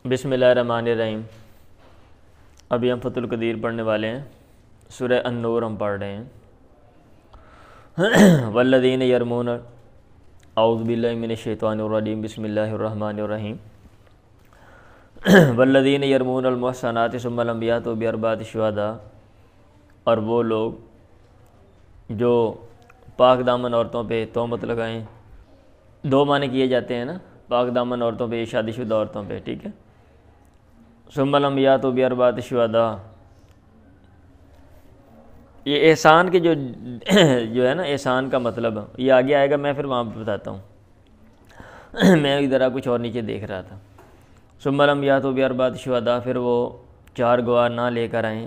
بسم اللہ الرحمن الرحیم۔ ابھی ہم فتح القدیر پڑھنے والے ہیں۔ سورہ النور ہم پڑھ رہے ہیں۔ والذین یرمون، اعوذ باللہ من الشیطان الرجیم، بسم اللہ الرحمن الرحیم۔ والذین یرمون المحصنات ثم لم یأتوا بأربعۃ شہداء، اور وہ لوگ جو پاک دامن عورتوں پہ تہمت لگائیں۔ دو معنی کیے جاتے ہیں نا، پاک دامن عورتوں پہ، شادی شدہ عورتوں پہ، ٹھیک ہے۔ ثم لم یأتوا بأربعۃ شہداء، یہ احسان کے جو ہے نا، احسان کا مطلب یہ آگے آئے گا، میں پھر وہاں پہ بتاتا ہوں۔ میں ادھر کچھ اور نیچے دیکھ رہا تھا۔ ثم لم یأتوا بأربعۃ شہداء، پھر وہ 4 گواہ نہ لے کر آئیں۔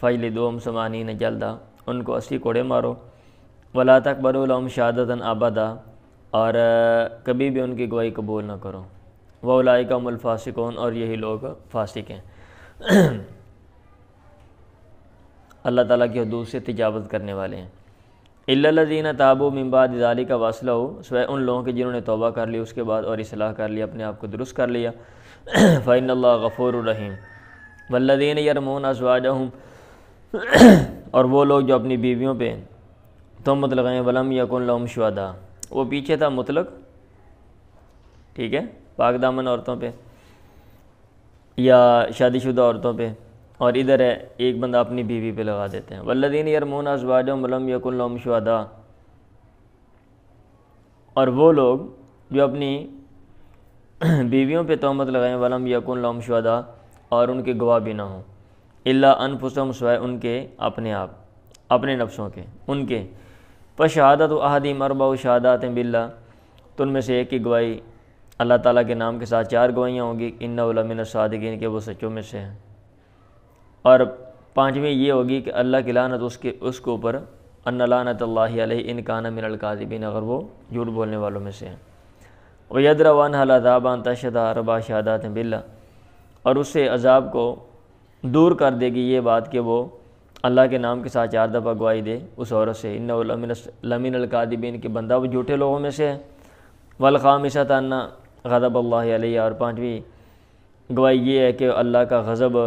فجلدوہم 80 جلدہ، ان کو 80 کوڑے مارو۔ ولا تقبلوا لهم شہادۃ ابدا، اور کبھی بھی ان کی گواہی قبول نہ کرو۔ واولئک هم الفاسقون، اور یہی لوگ فاسق ہیں، اللہ تعالیٰ کی حدود سے تجاوز کرنے والے ہیں۔ الا الذین تابوا من بعد ذلک واصلحوا، سوائے ان لوگوں کے جنہوں نے توبہ کر لی اس کے بعد اور اصلاح کر لی، اپنے آپ کو درست کر لیا۔ فإن اللہ غفور رحیم۔ والذین یرمون ازواجہم، اور وہ لوگ جو اپنی بیویوں پہ تہمت لگائیں، ولم یکن لہم شہداء، وہ پیچھے تھا مطلق، ٹھیک ہے، پاک دامن عورتوں پہ یا شادی شدہ عورتوں پہ، اور ادھر ہے ایک بندہ اپنی بیوی پہ لگا دیتے ہیں۔ والذین یرمون ازواجہم ولم یکن لہم شہداء، اور وہ لوگ جو اپنی بیویوں پہ تہمت لگائیں، ولم یکن لہم شہداء، اور ان کے گواہ بھی نہ ہوں، الا انفسہم، سوائے ان کے اپنے آپ، اپنے نفسوں کے، ان کے۔ فشہادۃ احدہم 4 شہادات باللہ، تو ان میں سے ایک کی گواہی اللہ تعالیٰ کے نام کے ساتھ 4 گواہیاں ہوں گی، انہ لمن الصادقین، کہ وہ سچوں میں سے ہیں۔ اور 5ویں یہ ہوگی کہ اللہ کی لعنت اس کے اوپر، ان لعنت اللہ علیہ ان کان من الکاذبین، اگر وہ جھوٹ بولنے والوں میں سے ہیں۔ وَيَدْرَوْ عَنْهَا الْعَذَابَ أَن تَشْهَدَ 4 شہادات باللہ، اور اس سے عذاب کو دور کر دے گی یہ بات کہ وہ اللہ کے نام کے ساتھ 4 دفعہ گواہی دے اس عورت سے، اِنَّهُ لَمِنَ الْكَاذِبِينَ، کہ بندہ وہ جھوٹے لوگوں میں سے ہے۔ وَالْخَامِسَةُ أَنَّ غَضَبَ اللَّهِ عَلَيْهَا، اور 5ویں گواہی یہ ہے کہ اللہ کا غضب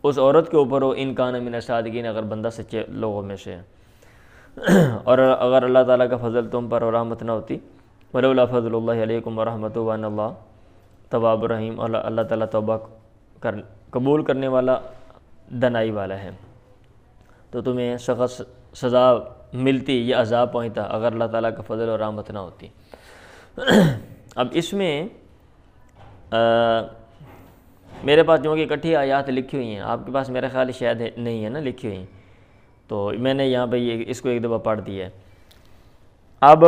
اس عورت کے اوپر ہو، ان کان من الصادقین، اگر بندہ سچے لوگوں میں سے ہے۔ اور اگر اللہ تعالیٰ کا فضل تم پر اور رحمت نہ ہوتی، وَلَوْلَا فَضْلُ اللَّهِ عَلَيْكُمْ وَرَحْمَتُهُ وَأَنَّ اللَّهَ تواب الرحیم، اور اللہ تعالیٰ توبہ قبول کرنے والا، دنائی والا ہے۔ تو تمہیں سخت سزا ملتی یا عذاب پہنچتا اگر اللہ تعالیٰ کا فضل اور رحمت نہ ہوتی۔ اب اس میں میرے پاس جو کہ اکٹھی آیات لکھی ہوئی ہیں، آپ کے پاس میرا خیال شاید نہیں ہے نا لکھی ہوئی، تو میں نے یہاں پہ اس کو ایک دفعہ پڑھ دیا ہے۔ اب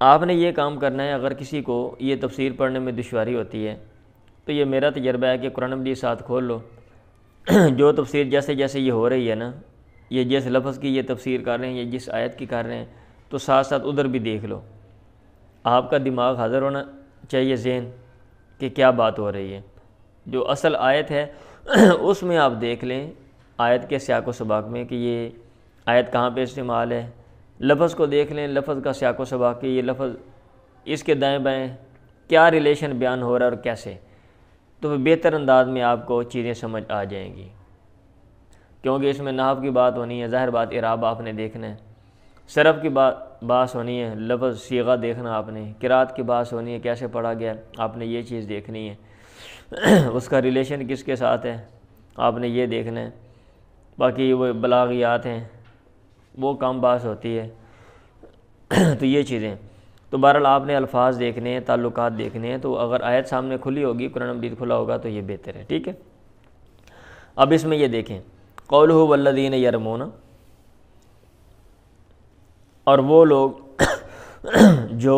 آپ نے یہ کام کرنا ہے، اگر کسی کو یہ تفسیر پڑھنے میں دشواری ہوتی ہے تو یہ میرا تجربہ ہے کہ قرآن مجید ساتھ کھول لو، جو تفسیر جیسے جیسے یہ ہو رہی ہے نا، یہ جس لفظ کی یہ تفسیر کر رہے ہیں یا جس آیت کی کر رہے ہیں، تو ساتھ ساتھ ادھر بھی دیکھ لو۔ آپ کا دماغ حاضر ہونا چاہیے، ذہن، کہ کیا بات ہو رہی ہے۔ جو اصل آیت ہے اس میں آپ دیکھ لیں، آیت کے سیاق و سباق میں، کہ یہ آیت کہاں پہ استعمال ہے، لفظ کو دیکھ لیں، لفظ کا سیاق و سباق، کہ یہ لفظ اس کے دائیں بائیں کیا ریلیشن بیان ہو رہا ہے اور کیسے، تو بہتر انداز میں آپ کو چیزیں سمجھ آ جائیں گی۔ کیونکہ اس میں نحو کی بات ہونی ہے، ظاہر بات اعراب آپ نے دیکھنا ہے، صرف کی بات ہونی ہے، لفظ صیغہ دیکھنا آپ نے، قرات کی بات ہونی ہے، کیسے پڑھا گیا آپ نے یہ چیز دیکھنی ہے، اس کا ریلیشن کس کے ساتھ ہے آپ نے یہ دیکھنا ہے۔ باقی وہ بلاغیات ہیں، وہ کم باس ہوتی ہے، تو یہ چیزیں، تو بہرحال آپ نے الفاظ دیکھنے ہیں، تعلقات دیکھنے ہیں، تو اگر آیت سامنے کھلی ہوگی، قرآن مجید کھلا ہوگا تو یہ بہتر ہے، ٹھیک ہے۔ اب اس میں یہ دیکھیں، قولہ والذین یرمون، اور وہ لوگ جو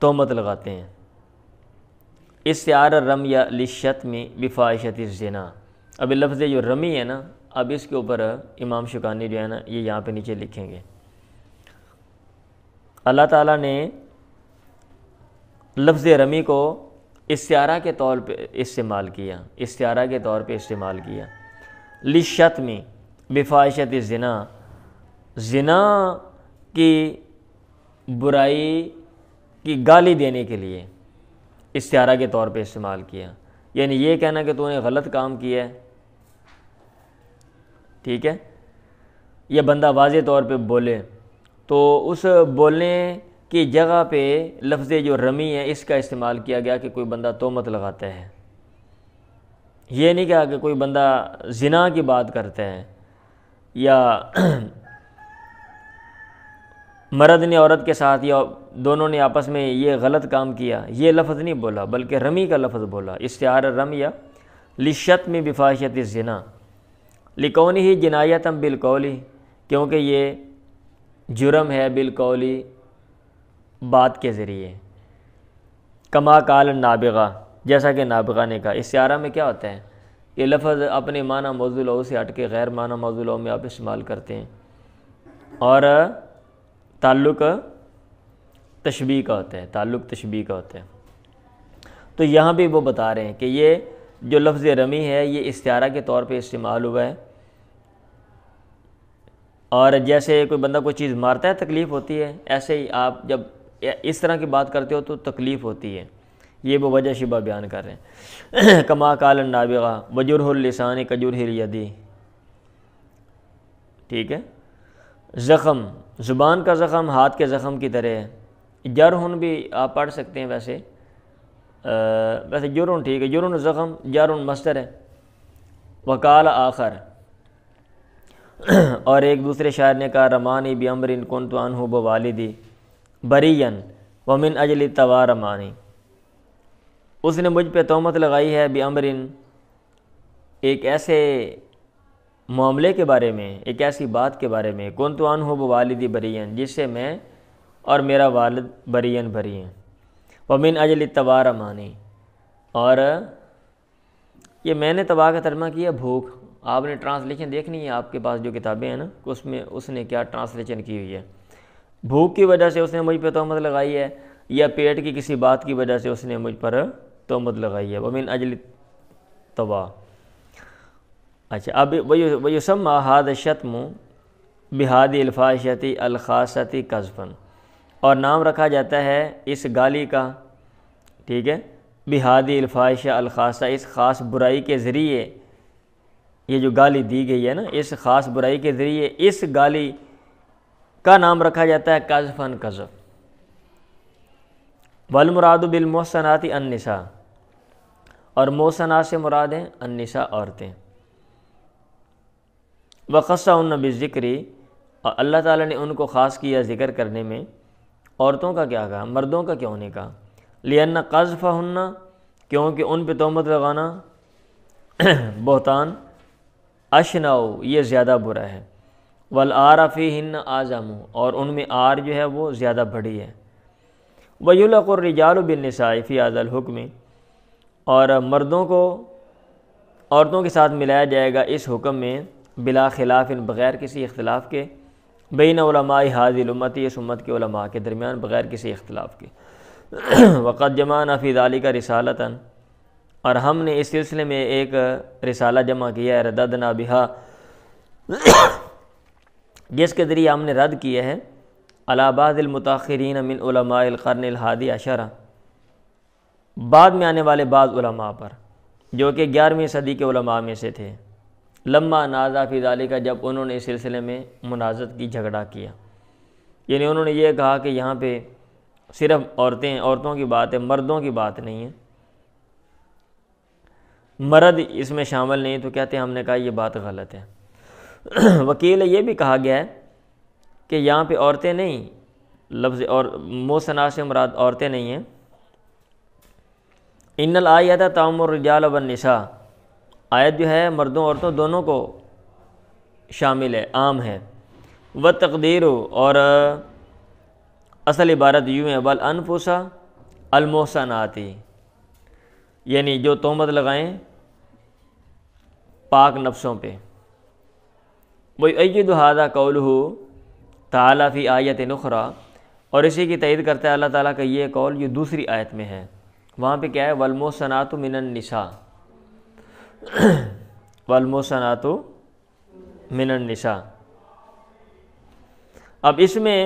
تہمت لگاتے ہیں، استعارہ رمی للشتم بفاحشۃ الزنا۔ اب لفظ جو رمی ہے نا، اب اس کے اوپر امام شوکانی جو ہے نا، یہ یہاں پہ نیچے لکھیں گے۔ اللہ تعالیٰ نے لفظ رمی کو استعارہ کے طور پہ استعمال کیا، استعارہ کے طور پہ استعمال کیا، للشتم بفاحشۃ الزنا، زنا کی برائی کی گالی دینے کے لیے استعارہ کے طور پہ استعمال کیا، یعنی یہ کہنا کہ تو نے غلط کام کیا ہے، ٹھیک ہے، یہ بندہ واضح طور پہ بولے تو اس بولنے کی جگہ پہ لفظ جو رمی ہے اس کا استعمال کیا گیا کہ کوئی بندہ تہمت لگاتا ہے۔ یہ نہیں کہا کہ کوئی بندہ زنا کی بات کرتا ہے یا مرد نے عورت کے ساتھ یا دونوں نے آپس میں یہ غلط کام کیا، یہ لفظ نہیں بولا بلکہ رمی کا لفظ بولا، استعارہ رمیہ للشتم بفاحشۃ الزنا لکونہ جنایۃ بالقول، کیونکہ یہ جرم ہے بالقولی، بات کے ذریعے، کما قال النابغہ، جیسا کہ نابغہ نے کہا۔ استعارہ میں کیا ہوتا ہے؟ یہ لفظ اپنے معنی موضوع لو سے ہٹ کے غیر معنی موضوع لو میں آپ استعمال کرتے ہیں، اور تعلق تشبیہ کا ہوتا ہے، تعلق تشبیہ کا ہوتا ہے۔ تو یہاں بھی وہ بتا رہے ہیں کہ یہ جو لفظ رمی ہے یہ استعارہ کے طور پہ استعمال ہوا ہے، اور جیسے کوئی بندہ کوئی چیز مارتا ہے تکلیف ہوتی ہے، ایسے ہی آپ جب اس طرح کی بات کرتے ہو تو تکلیف ہوتی ہے، یہ وہ وجہ شبہ بیان کر رہے ہیں۔ کما قال النابغہ وجرح اللسان کجرح الید، ٹھیک ہے، زخم، زبان کا زخم ہاتھ کے زخم کی طرح ہے۔ جرحن بھی آپ پڑھ سکتے ہیں، ویسے جرحن ٹھیک ہے، جرحن زخم، جرحن مصدر ہے۔ وقال آخر، اور ایک دوسرے شاعر نے کہا رمانی بامر کنت عنہ بوالدی بریا ومن اجل طوى رمانی، اس نے مجھ پہ تہمت لگائی ہے بامر، ایک ایسے معاملے کے بارے میں، ایک ایسی بات کے بارے میں، کنت عنہ بوالدی بریا، جس سے میں اور میرا والد بری ہیں، ومن اجل طوى رمانی، اور یہ میں نے طویٰ کا ترجمہ کیا بھوک۔ آپ نے ٹرانسلیشن دیکھنی ہے، آپ کے پاس جو کتابیں ہیں نا اس میں اس نے کیا ٹرانسلیشن کی ہوئی ہے۔ بھوک کی وجہ سے اس نے مجھ پہ تہمت لگائی ہے، یا پیٹ کی کسی بات کی وجہ سے اس نے مجھ پر تہمت لگائی ہے، ومن اجل طویٰ۔ اچھا، اب ویسمى ھذا الشتم بہذه الفاحشۃ الخاصۃ قذفا، اور نام رکھا جاتا ہے اس گالی کا، ٹھیک ہے، بہذه الفاحشۃ الخاصہ، اس خاص برائی کے ذریعے، یہ جو گالی دی گئی ہے نا اس خاص برائی کے ذریعے اس گالی کا نام رکھا جاتا ہے قذفاً، قذف۔ والمراد بالمحصنات النساء، اور محصنات سے مراد ہیں النساء، عورتیں۔ وخصّہن بالذکر، اور اللہ تعالیٰ نے ان کو خاص کیا ذکر کرنے میں۔ عورتوں کا کیا کہا، مردوں کا کیوں نہیں کہا؟ لأن قذفہن، کیونکہ ان پہ تہمت لگانا بہتان، اشناؤ، یہ زیادہ برا ہے، والآر فیہن اعظم، اور ان میں آر جو ہے وہ زیادہ بڑی ہے۔ ویلق الرجال بالنساء فی ھذا الحکم، اور مردوں کو عورتوں کے ساتھ ملایا جائے گا اس حکم میں، بلا خلاف، بغیر کسی اختلاف کے، بین علماء ھذی الامت، اس امت کے علماء کے درمیان بغیر کسی اختلاف کے۔ وقد جمعنا فی ذلک رسالۃ، اور ہم نے اس سلسلے میں ایک رسالہ جمع کیا ہے، رددنا بہا، جس کے ذریعے ہم نے رد کیا ہے، علی بعض المتاخرین من علماء القرن الحادی عشر، بعد میں آنے والے بعض علماء پر جو کہ 11ویں صدی کے علماء میں سے تھے، لما نازع فی ذالک، جب انہوں نے اس سلسلے میں منازعت کی، جھگڑا کیا، یعنی انہوں نے یہ کہا کہ یہاں پہ صرف عورتوں کی بات ہے، مردوں کی بات نہیں ہے، مرد اس میں شامل نہیں، تو کہتے ہیں ہم نے کہا یہ بات غلط ہے۔ وکیل یہ بھی کہا گیا ہے کہ یہاں پہ عورتیں نہیں، لفظ اور محصنات سے مراد عورتیں نہیں ہیں۔ ان الآیۃ تعم الرجال والنساء، آیت جو ہے مردوں عورتوں دونوں کو شامل ہے، عام ہے۔ والتقدیر، اور اصل عبارت یوں ہے، والانفس المحصنات، یعنی جو تہمت لگائیں پاک نفسوں پہ۔ وَيُؤَيِّدُ هَذَا قَوْلُهُ تَعَالَى فِي آیَةٍ أُخْرَى، اور اسی کی تائید کرتا ہے اللہ تعالیٰ کا یہ قول جو دوسری آیت میں ہے، وہاں پہ کیا ہے، وَالْمُحْصَنَاتُ مِنَ النِّسَاءِ، وَالْمُحْصَنَاتُ مِنَ النِّسَاءِ۔ اب اس میں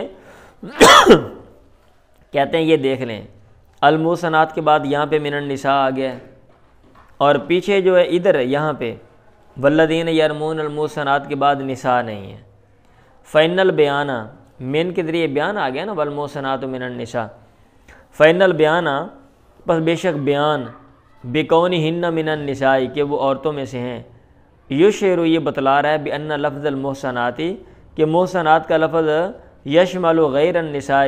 کہتے ہیں یہ دیکھ لیں، المحصنات کے بعد یہاں پہ من النساء آ گیا ہے، اور پیچھے جو ہے ادھر یہاں پہ والذین یرمون المحصنات کے بعد نساء نہیں ہے۔ فإن البیان، من کے ذریعے بیان آ گیا نا، والمحصنات من النساء، فإن البیان، بس بے شک بیان، بکونہن من النساء، کہ وہ عورتوں میں سے ہیں، یشعر، یہ بتلا رہا ہے، بأن لفظ المحصناتی، کہ محصنات کا لفظ یشمل غیر النساء،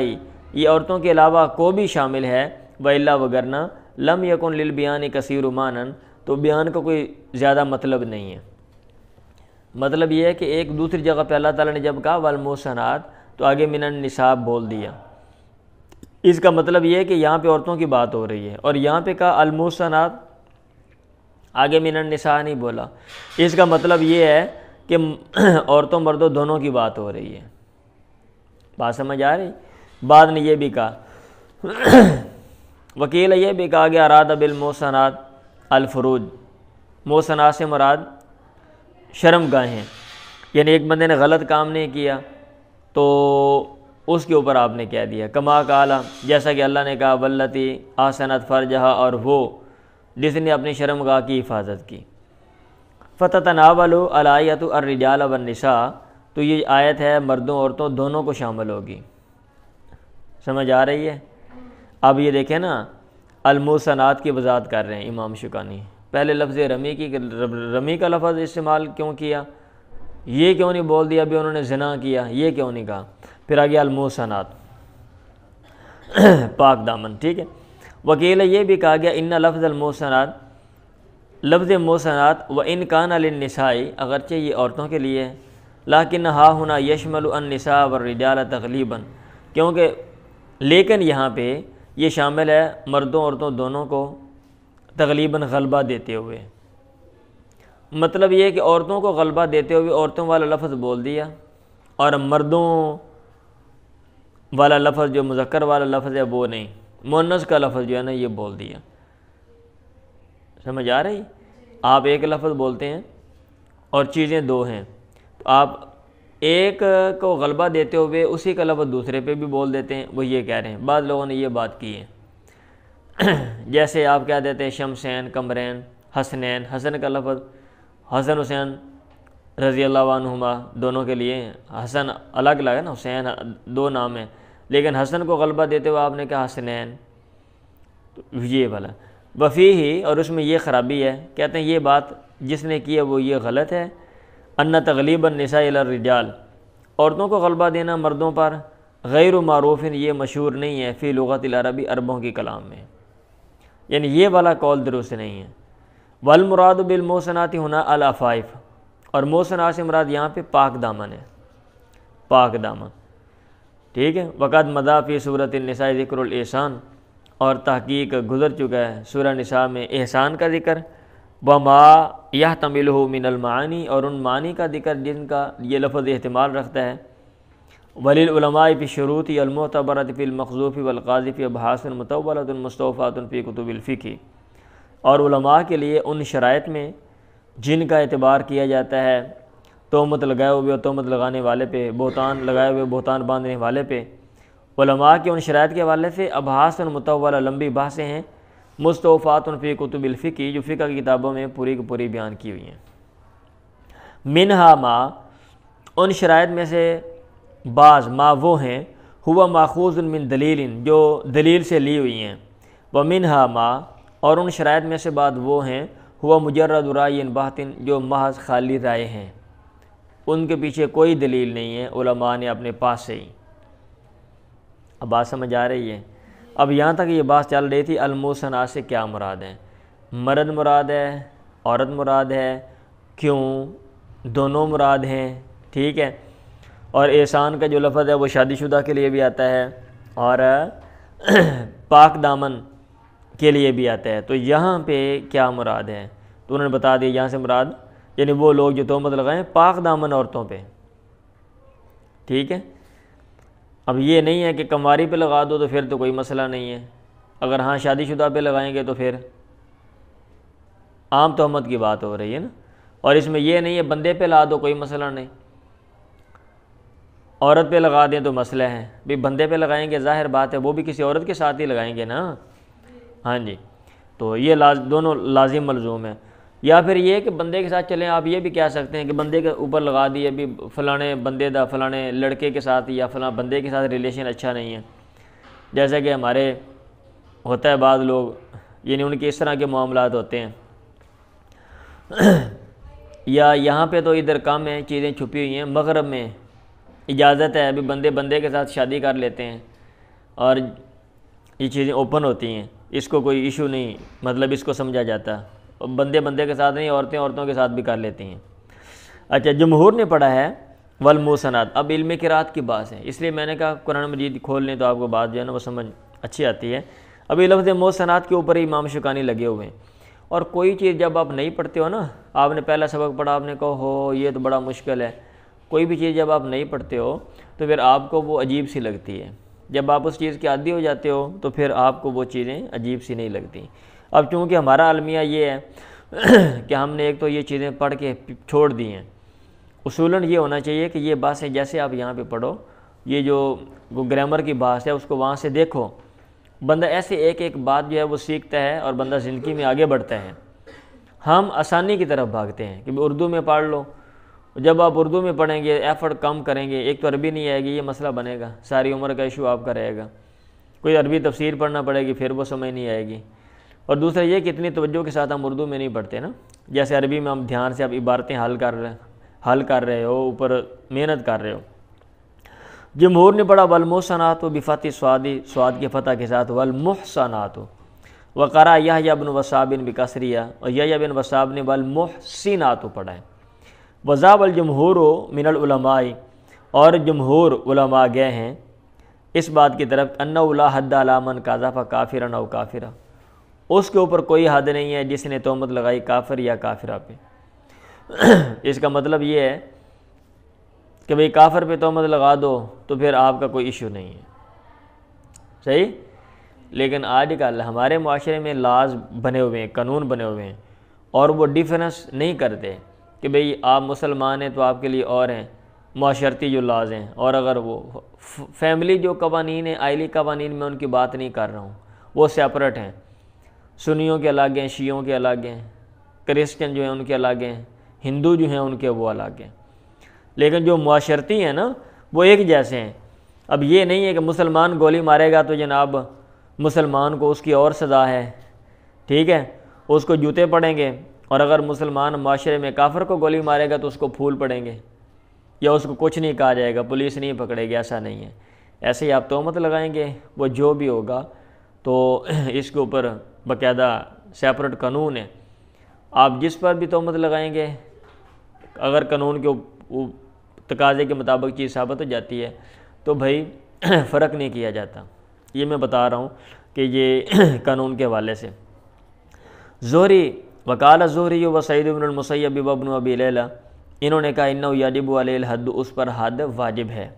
یہ عورتوں کے علاوہ کو بھی شامل ہے، وإلا وگرنہ لم یکن للبیان کثیر معنی، تو بیان کا کوئی زیادہ مطلب نہیں ہے۔ مطلب یہ ہے کہ ایک دوسری جگہ پہ اللہ تعالیٰ نے جب کہا والمحصنات تو آگے من النساء بول دیا، اس کا مطلب یہ ہے کہ یہاں پہ عورتوں کی بات ہو رہی ہے، اور یہاں پہ کہا المحصنات، آگے من النساء نہیں بولا، اس کا مطلب یہ ہے کہ عورتوں مردوں دونوں کی بات ہو رہی ہے۔ بات سمجھ آ رہی؟ بعد نے یہ بھی کہا، وکیل یہ بھی کہا گیا اراد بالمحصنات الفروج، محصنات سے مراد شرم گاہیں، یعنی ایک بندے نے غلط کام نہیں کیا تو اس کے اوپر آپ نے کہہ دیا، کما قالا، جیسا کہ اللہ نے کہا واللتی احسنت فرجہا، اور وہ جس نے اپنی شرم گاہ کی حفاظت کی۔ فتتناول الآیۃ الرجال والنساء، تو یہ آیت ہے مردوں عورتوں دونوں کو شامل ہوگی۔ سمجھ آ رہی ہے؟ اب یہ دیکھیں نا، المحصنات کی وضاحت کر رہے ہیں امام شوکانی، پہلے لفظ رمی کا لفظ استعمال کیوں کیا، یہ کیوں نہیں بول دیا ابھی انہوں نے زنا کیا، یہ کیوں نہیں کہا، پھر آگے المحصنات پاک دامن، ٹھیک ہے۔ وکیل یہ بھی کہا گیا ان لفظ المحصنات، لفظ محصنات و ان کان للنساء، اگرچہ یہ عورتوں کے لیے ہے، لیکن ہا ہونا یشمل النساء والرجال تغلیبا، کیونکہ لیکن یہاں پہ یہ شامل ہے مردوں عورتوں دونوں کو تغلیباً غلبہ دیتے ہوئے، مطلب یہ ہے کہ عورتوں کو غلبہ دیتے ہوئے عورتوں والا لفظ بول دیا، اور مردوں والا لفظ جو مذکر والا لفظ ہے وہ نہیں، مؤنث کا لفظ جو ہے نا یہ بول دیا۔ سمجھ آ رہی؟ آپ ایک لفظ بولتے ہیں اور چیزیں دو ہیں، تو آپ ایک کو غلبہ دیتے ہوئے اسی کا لفظ دوسرے پہ بھی بول دیتے ہیں، وہ یہ کہہ رہے ہیں، بعض لوگوں نے یہ بات کی ہے جیسے آپ کہہ دیتے ہیں شمسین، قمرین، حسنین، حسن کا لفظ حسن حسین رضی اللہ عنہما دونوں کے لیے، حسن الگ الگ ہے نا، حسین دو نام ہیں، لیکن حسن کو غلبہ دیتے ہوئے آپ نے کہا حسنین، تو یہ والا وفی ہی، اور اس میں یہ خرابی ہے، کہتے ہیں یہ بات جس نے کی ہے وہ یہ غلط ہے، ان تغلیب النساء الی الرجال، عورتوں کو غلبہ دینا مردوں پر، غیر معروف، یہ مشہور نہیں ہے، فی لغت العربی، عربوں کی کلام میں، یعنی یہ والا قول درست نہیں ہے۔ والمراد بالمحصنات ہونا العفائف، اور محصنات سے مراد یہاں پہ پاک دامن ہے، پاک دامن، ٹھیک ہے۔ وقد مضی فی سورۃ النساء ذکر الاحسان، اور تحقیق گزر چکا ہے سورہ نساء میں احسان کا ذکر، وما یحتملہ من المعانی، اور ان معنی کا ذکر جن کا یہ لفظ احتمال رکھتا ہے۔ وللعلماء فی الشروط المعتبرۃ فی المخذوف والقاذف ابحاث مطولۃ مستوفاۃ فی کتب الفقہ، اور علماء کے لیے ان شرائط میں جن کا اعتبار کیا جاتا ہے، تہمت لگائے ہوئے اور تہمت لگانے والے پہ، بہتان لگائے ہوئے بہتان باندھنے والے پہ، علماء کے ان شرائط کے حوالے سے ابحاث مطولہ، لمبی بحثیں ہیں، مستوفات فی کتب الفقہ، جو فقہ کی کتابوں میں پوری کی پوری بیان کی ہوئی ہیں۔ منہا ما، ان شرائط میں سے بعض ما وہ ہیں، ہوا ماخوذ من دلیل، جو دلیل سے لی ہوئی ہیں، ومنہا ما، اور ان شرائط میں سے بعد وہ ہیں، ہوا مجرد رائے باطن، جو محض خالی رائے ہیں، ان کے پیچھے کوئی دلیل نہیں ہے، علماء نے اپنے پاس سے ہی۔ اب بات سمجھ آ رہی ہے؟ اب یہاں تک یہ بات چل رہی تھی المحصنات سے کیا مراد ہے، مرد مراد ہے، عورت مراد ہے، کیوں، دونوں مراد ہیں، ٹھیک ہے۔ اور احسان کا جو لفظ ہے وہ شادی شدہ کے لیے بھی آتا ہے اور پاک دامن کے لیے بھی آتا ہے، تو یہاں پہ کیا مراد ہے، تو انہوں نے بتا دیا یہاں سے مراد یعنی وہ لوگ جو تہمت لگائیں پاک دامن عورتوں پہ، ٹھیک ہے۔ اب یہ نہیں ہے کہ کنواری پہ لگا دو تو پھر تو کوئی مسئلہ نہیں ہے، اگر ہاں شادی شدہ پہ لگائیں گے تو پھر عام تہمت کی بات ہو رہی ہے نا، اور اس میں یہ نہیں ہے بندے پہ لا دو کوئی مسئلہ نہیں، عورت پہ لگا دیں تو مسئلہ ہے، بھی بندے پہ لگائیں گے ظاہر بات ہے وہ بھی کسی عورت کے ساتھ ہی لگائیں گے نا، ہاں جی، تو یہ دونوں لازم ملزوم ہیں۔ یا پھر یہ کہ بندے کے ساتھ چلیں، آپ یہ بھی کہہ سکتے ہیں کہ بندے کے اوپر لگا دیے بھی فلانے بندے دا فلانے لڑکے کے ساتھ یا فلاں بندے کے ساتھ ریلیشن اچھا نہیں ہے، جیسا کہ ہمارے ہوتا ہے بعض لوگ، یعنی ان کے اس طرح کے معاملات ہوتے ہیں۔ یا یہاں پہ تو ادھر کم ہیں، چیزیں چھپی ہوئی ہیں، مغرب میں اجازت ہے، ابھی بندے کے ساتھ شادی کر لیتے ہیں اور یہ چیزیں اوپن ہوتی ہیں، اس کو کوئی ایشو نہیں، مطلب اس کو سمجھا جاتا، بندے کے ساتھ نہیں، عورتوں کے ساتھ بھی کر لیتی ہیں۔ اچھا، جمہور نے پڑھا ہے والمحصنات۔ اب علم قرات کی بات ہے، اس لیے میں نے کہا قرآن مجید کھول لیں تو آپ کو بات جو ہے نا وہ سمجھ اچھی آتی ہے۔ ابھی لفظ محصنات کے اوپر ہی امام شوکانی لگے ہوئے ہیں، اور کوئی چیز جب آپ نہیں پڑھتے ہو نا، آپ نے پہلا سبق پڑھا، آپ نے کہا ہو یہ تو بڑا مشکل ہے، کوئی بھی چیز جب آپ نہیں پڑھتے ہو تو پھر آپ کو وہ عجیب سی لگتی ہے، جب آپ اس چیز کے عادی ہو جاتے ہو تو پھر آپ کو وہ چیزیں عجیب سی نہیں لگتی۔ اب چونکہ ہمارا المیہ یہ ہے کہ ہم نے ایک تو یہ چیزیں پڑھ کے چھوڑ دی ہیں، اصولاً یہ ہونا چاہیے کہ یہ باتیں جیسے آپ یہاں پہ پڑھو، یہ جو گرامر کی بات ہے اس کو وہاں سے دیکھو، بندہ ایسے ایک بات جو ہے وہ سیکھتا ہے اور بندہ زندگی میں آگے بڑھتا ہے۔ ہم آسانی کی طرف بھاگتے ہیں کہ اردو میں پڑھ لو، جب آپ اردو میں پڑھیں گے ایفرٹ کم کریں گے، ایک تو عربی نہیں آئے گی، یہ مسئلہ بنے گا، ساری عمر کا ایشو آپ کا رہے گا، کوئی عربی تفسیر پڑھنا پڑے گی پھر وہ سمجھ نہیں آئے گی، اور دوسرا یہ کہ اتنی توجہ کے ساتھ ہم اردو میں نہیں پڑھتے نا، جیسے عربی میں ہم دھیان سے آپ عبارتیں حل کر رہے ہو، اوپر محنت کر رہے ہو۔ جمہور نے پڑھا والمحصنات بفتح صاد کی فتح کے ساتھ والمحصنات، وقرأ یحییٰ بن وثاب بکسریہ، اور یحییٰ بن وثاب نے والمحصنات پڑھا ہے۔ وذهب الجمہور من العلماء، اور جمہور علماء گئے ہیں اس بات کی طرف انہ لا حد علی من قذف کافرا او کافرہ، اس کے اوپر کوئی حد نہیں ہے جس نے تہمت لگائی کافر یا کافرہ پہ۔ اس کا مطلب یہ ہے کہ بھئی کافر پہ تہمت لگا دو تو پھر آپ کا کوئی ایشو نہیں ہے، صحیح؟ لیکن آج کل ہمارے معاشرے میں لاز بنے ہوئے ہیں، قانون بنے ہوئے ہیں، اور وہ ڈیفرنس نہیں کرتے کہ بھئی آپ مسلمان ہیں تو آپ کے لیے اور ہیں معاشرتی جو لاز ہیں، اور اگر وہ فیملی جو قوانین ہیں، آئلی قوانین میں ان کی بات نہیں کر رہا ہوں، وہ سیپریٹ ہیں، سنیوں کے الگ ہیں، شیعوں کے الگ ہیں، کرسچن جو ہیں ان کے الگ ہیں، ہندو جو ہیں ان کے وہ الگ ہیں، لیکن جو معاشرتی ہیں نا وہ ایک جیسے ہیں۔ اب یہ نہیں ہے کہ مسلمان گولی مارے گا تو جناب مسلمان کو اس کی اور سزا ہے، ٹھیک ہے، اس کو جوتے پڑیں گے، اور اگر مسلمان معاشرے میں کافر کو گولی مارے گا تو اس کو پھول پڑیں گے، یا اس کو کچھ نہیں کہا جائے گا، پولیس نہیں پکڑے گی، ایسا نہیں ہے۔ ایسے ہی آپ تہمت لگائیں گے، وہ جو بھی ہوگا تو اس کے اوپر باقاعدہ سیپریٹ قانون ہے، آپ جس پر بھی تہمت لگائیں گے اگر قانون کے تقاضے کے مطابق چیز ثابت ہو جاتی ہے تو بھائی فرق نہیں کیا جاتا، یہ میں بتا رہا ہوں کہ یہ قانون کے حوالے سے۔ زہری وقال زہری و سعید بن المسیب و ابن ابی لیلہ، انہوں نے کہا انہ یجب علیہ الحد، اس پر حد واجب ہے،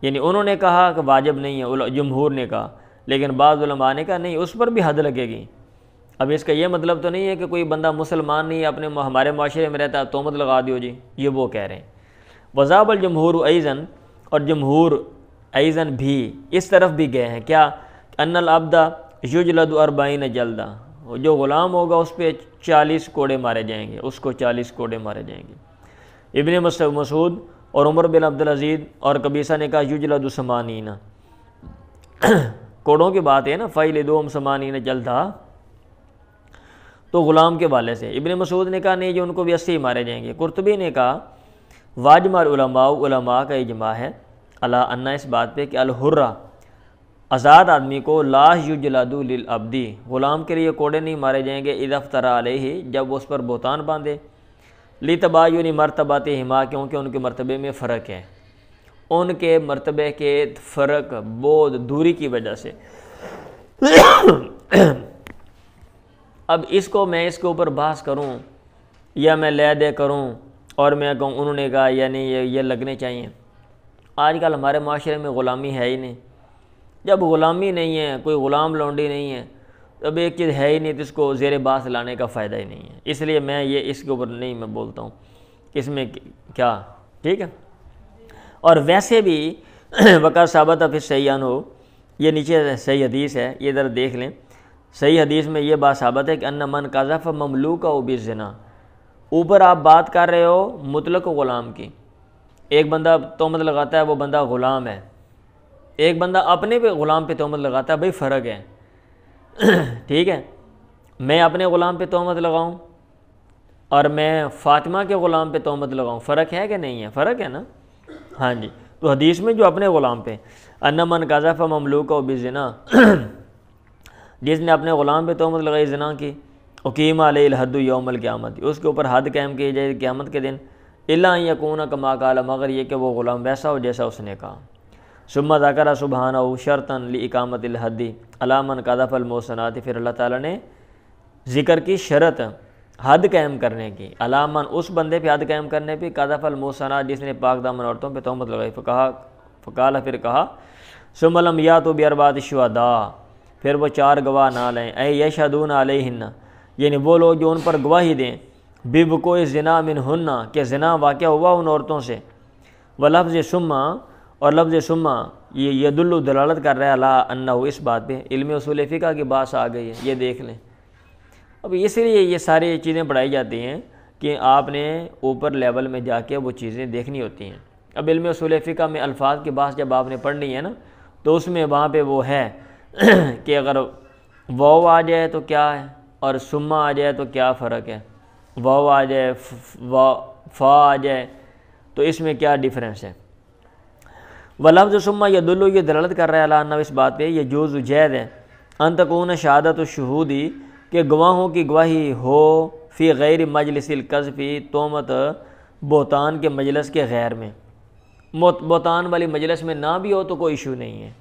یعنی انہوں نے کہا کہ واجب نہیں ہے، جمہور نے کہا، لیکن بعض علماء نے کہا نہیں اس پر بھی حد لگے گی۔ اب اس کا یہ مطلب تو نہیں ہے کہ کوئی بندہ مسلمان نہیں ہے ہمارے معاشرے میں رہتا ہے تہمت لگا دیو جی، یہ وہ کہہ رہے ہیں۔ وذهب الجمہور ایضاً، اور جمہور ایضاً بھی اس طرف بھی گئے ہیں، کیا ان العبد یجلد 40 جلدہ، جو غلام ہوگا اس پہ 40 کوڑے مارے جائیں گے، اس کو 40 کوڑے مارے جائیں گے۔ ابن مسعود اور عمر بن عبدالعزیز اور قبیصہ نے کہا یجلد 80، کوڑوں کی بات ہے نا، فیلدہم 80 جلدہ، تو غلام کے والے سے۔ ابن مسعود نے کہا نہیں جو ان کو بھی 80 مارے جائیں گے۔ قرطبی نے کہا واجمع العلماء، علماء کا اجماع ہے علی ان، اس بات پہ کہ الحرہ، آزاد آدمی کو لا یجلد للعبد، غلام کے لیے کوڑے نہیں مارے جائیں گے اذا افترى علیہ، جب وہ اس پر بہتان باندھے، لتباین مرتباتہما، کیونکہ ان کے مرتبے میں فرق ہے، ان کے مرتبے کے فرق بہت دوری کی وجہ سے۔ اب اس کو میں اس کے اوپر بحث کروں یا میں لے دے کروں اور میں کہوں انہوں نے کہا یعنی یہ لگنے چاہیے، آج کل ہمارے معاشرے میں غلامی ہے ہی نہیں، جب غلامی نہیں ہے، کوئی غلام لونڈی نہیں ہے، اب ایک چیز ہے ہی نہیں تو اس کو زیر بحث لانے کا فائدہ ہی نہیں ہے، اس لیے میں یہ اس کے اوپر نہیں میں بولتا ہوں کہ اس میں کیا، ٹھیک ہے۔ اور ویسے بھی وقت ثابت فی الصحیحین ہو، یہ نیچے صحیح حدیث ہے، یہ ذرا دیکھ لیں، صحیح حدیث میں یہ بات ثابت ہے کہ ان من قذف مملوکہ بالزنا، اوپر آپ بات کر رہے ہو مطلق غلام کی، ایک بندہ تہمت لگاتا ہے وہ بندہ غلام ہے، ایک بندہ اپنے پہ غلام پہ تہمت لگاتا ہے، بھائی فرق ہے ٹھیک ہے، میں اپنے غلام پہ تہمت لگاؤں اور میں فاطمہ کے غلام پہ تہمت لگاؤں، فرق ہے کہ نہیں ہے؟ فرق ہے نا، ہاں جی۔ تو حدیث میں جو اپنے غلام پہ ان من قذف مملوکہ بالزنا، جس نے اپنے غلام پہ تہمت لگائی زنا کی، اقیم علیہ الحد یوم القیامت، اس کے اوپر حد قائم کی جائے قیامت کے دن، الا ان یکون کما قال، مگر یہ کہ وہ غلام ویسا ہو جیسا اس نے کہا۔ ثم ذکر سبحانہ شرطا لاقامت الحد علی من قذف المحصنات، پھر اللہ تعالیٰ نے ذکر کی شرط حد قائم کرنے کی، علی من اس بندے پہ حد قائم کرنے پہ، قذف المحصنات جس نے پاک دامن عورتوں پہ تہمت لگائی، فقال پھر کہا ثم لم یاتوا باربعۃ شہداء، پھر وہ 4 گواہ نہ لائیں، اے یشہدون علیہن، یعنی وہ لوگ جو ان پر گواہی دیں، بوقوع الزنا منہن، کہ زنا واقع ہوا ان عورتوں سے، ولفظ ثم، اور لفظ ثم یہ یدل دلالت کر رہا ہے علی انہ، اس بات پہ علم اصول فقہ کی بات آ گئی ہے، یہ دیکھ لیں۔ اب اس لیے یہ ساری چیزیں پڑھائی جاتی ہیں کہ آپ نے اوپر لیول میں جا کے وہ چیزیں دیکھنی ہوتی ہیں۔ اب علم اصول فقہ میں الفاظ کی بات جب آپ نے پڑھنی ہے نا، تو اس میں وہاں پہ وہ ہے کہ اگر واو آ جائے تو کیا ہے اور ثم آ جائے تو کیا فرق ہے، واو آ جائے فا آ جائے تو اس میں کیا ڈیفرنس ہے۔ ولفظ ثم یدل، یہ دلالت کر رہا ہے اللہ عنہ اس بات پہ، یہ جوز جائز ہے، ان تکون شہادت الشہودی، کہ گواہوں کی گواہی ہو، فی غیر مجلس القذف، تہمت بہتان کے مجلس کے غیر میں، بہتان والی مجلس میں نہ بھی ہو تو کوئی ایشو نہیں ہے،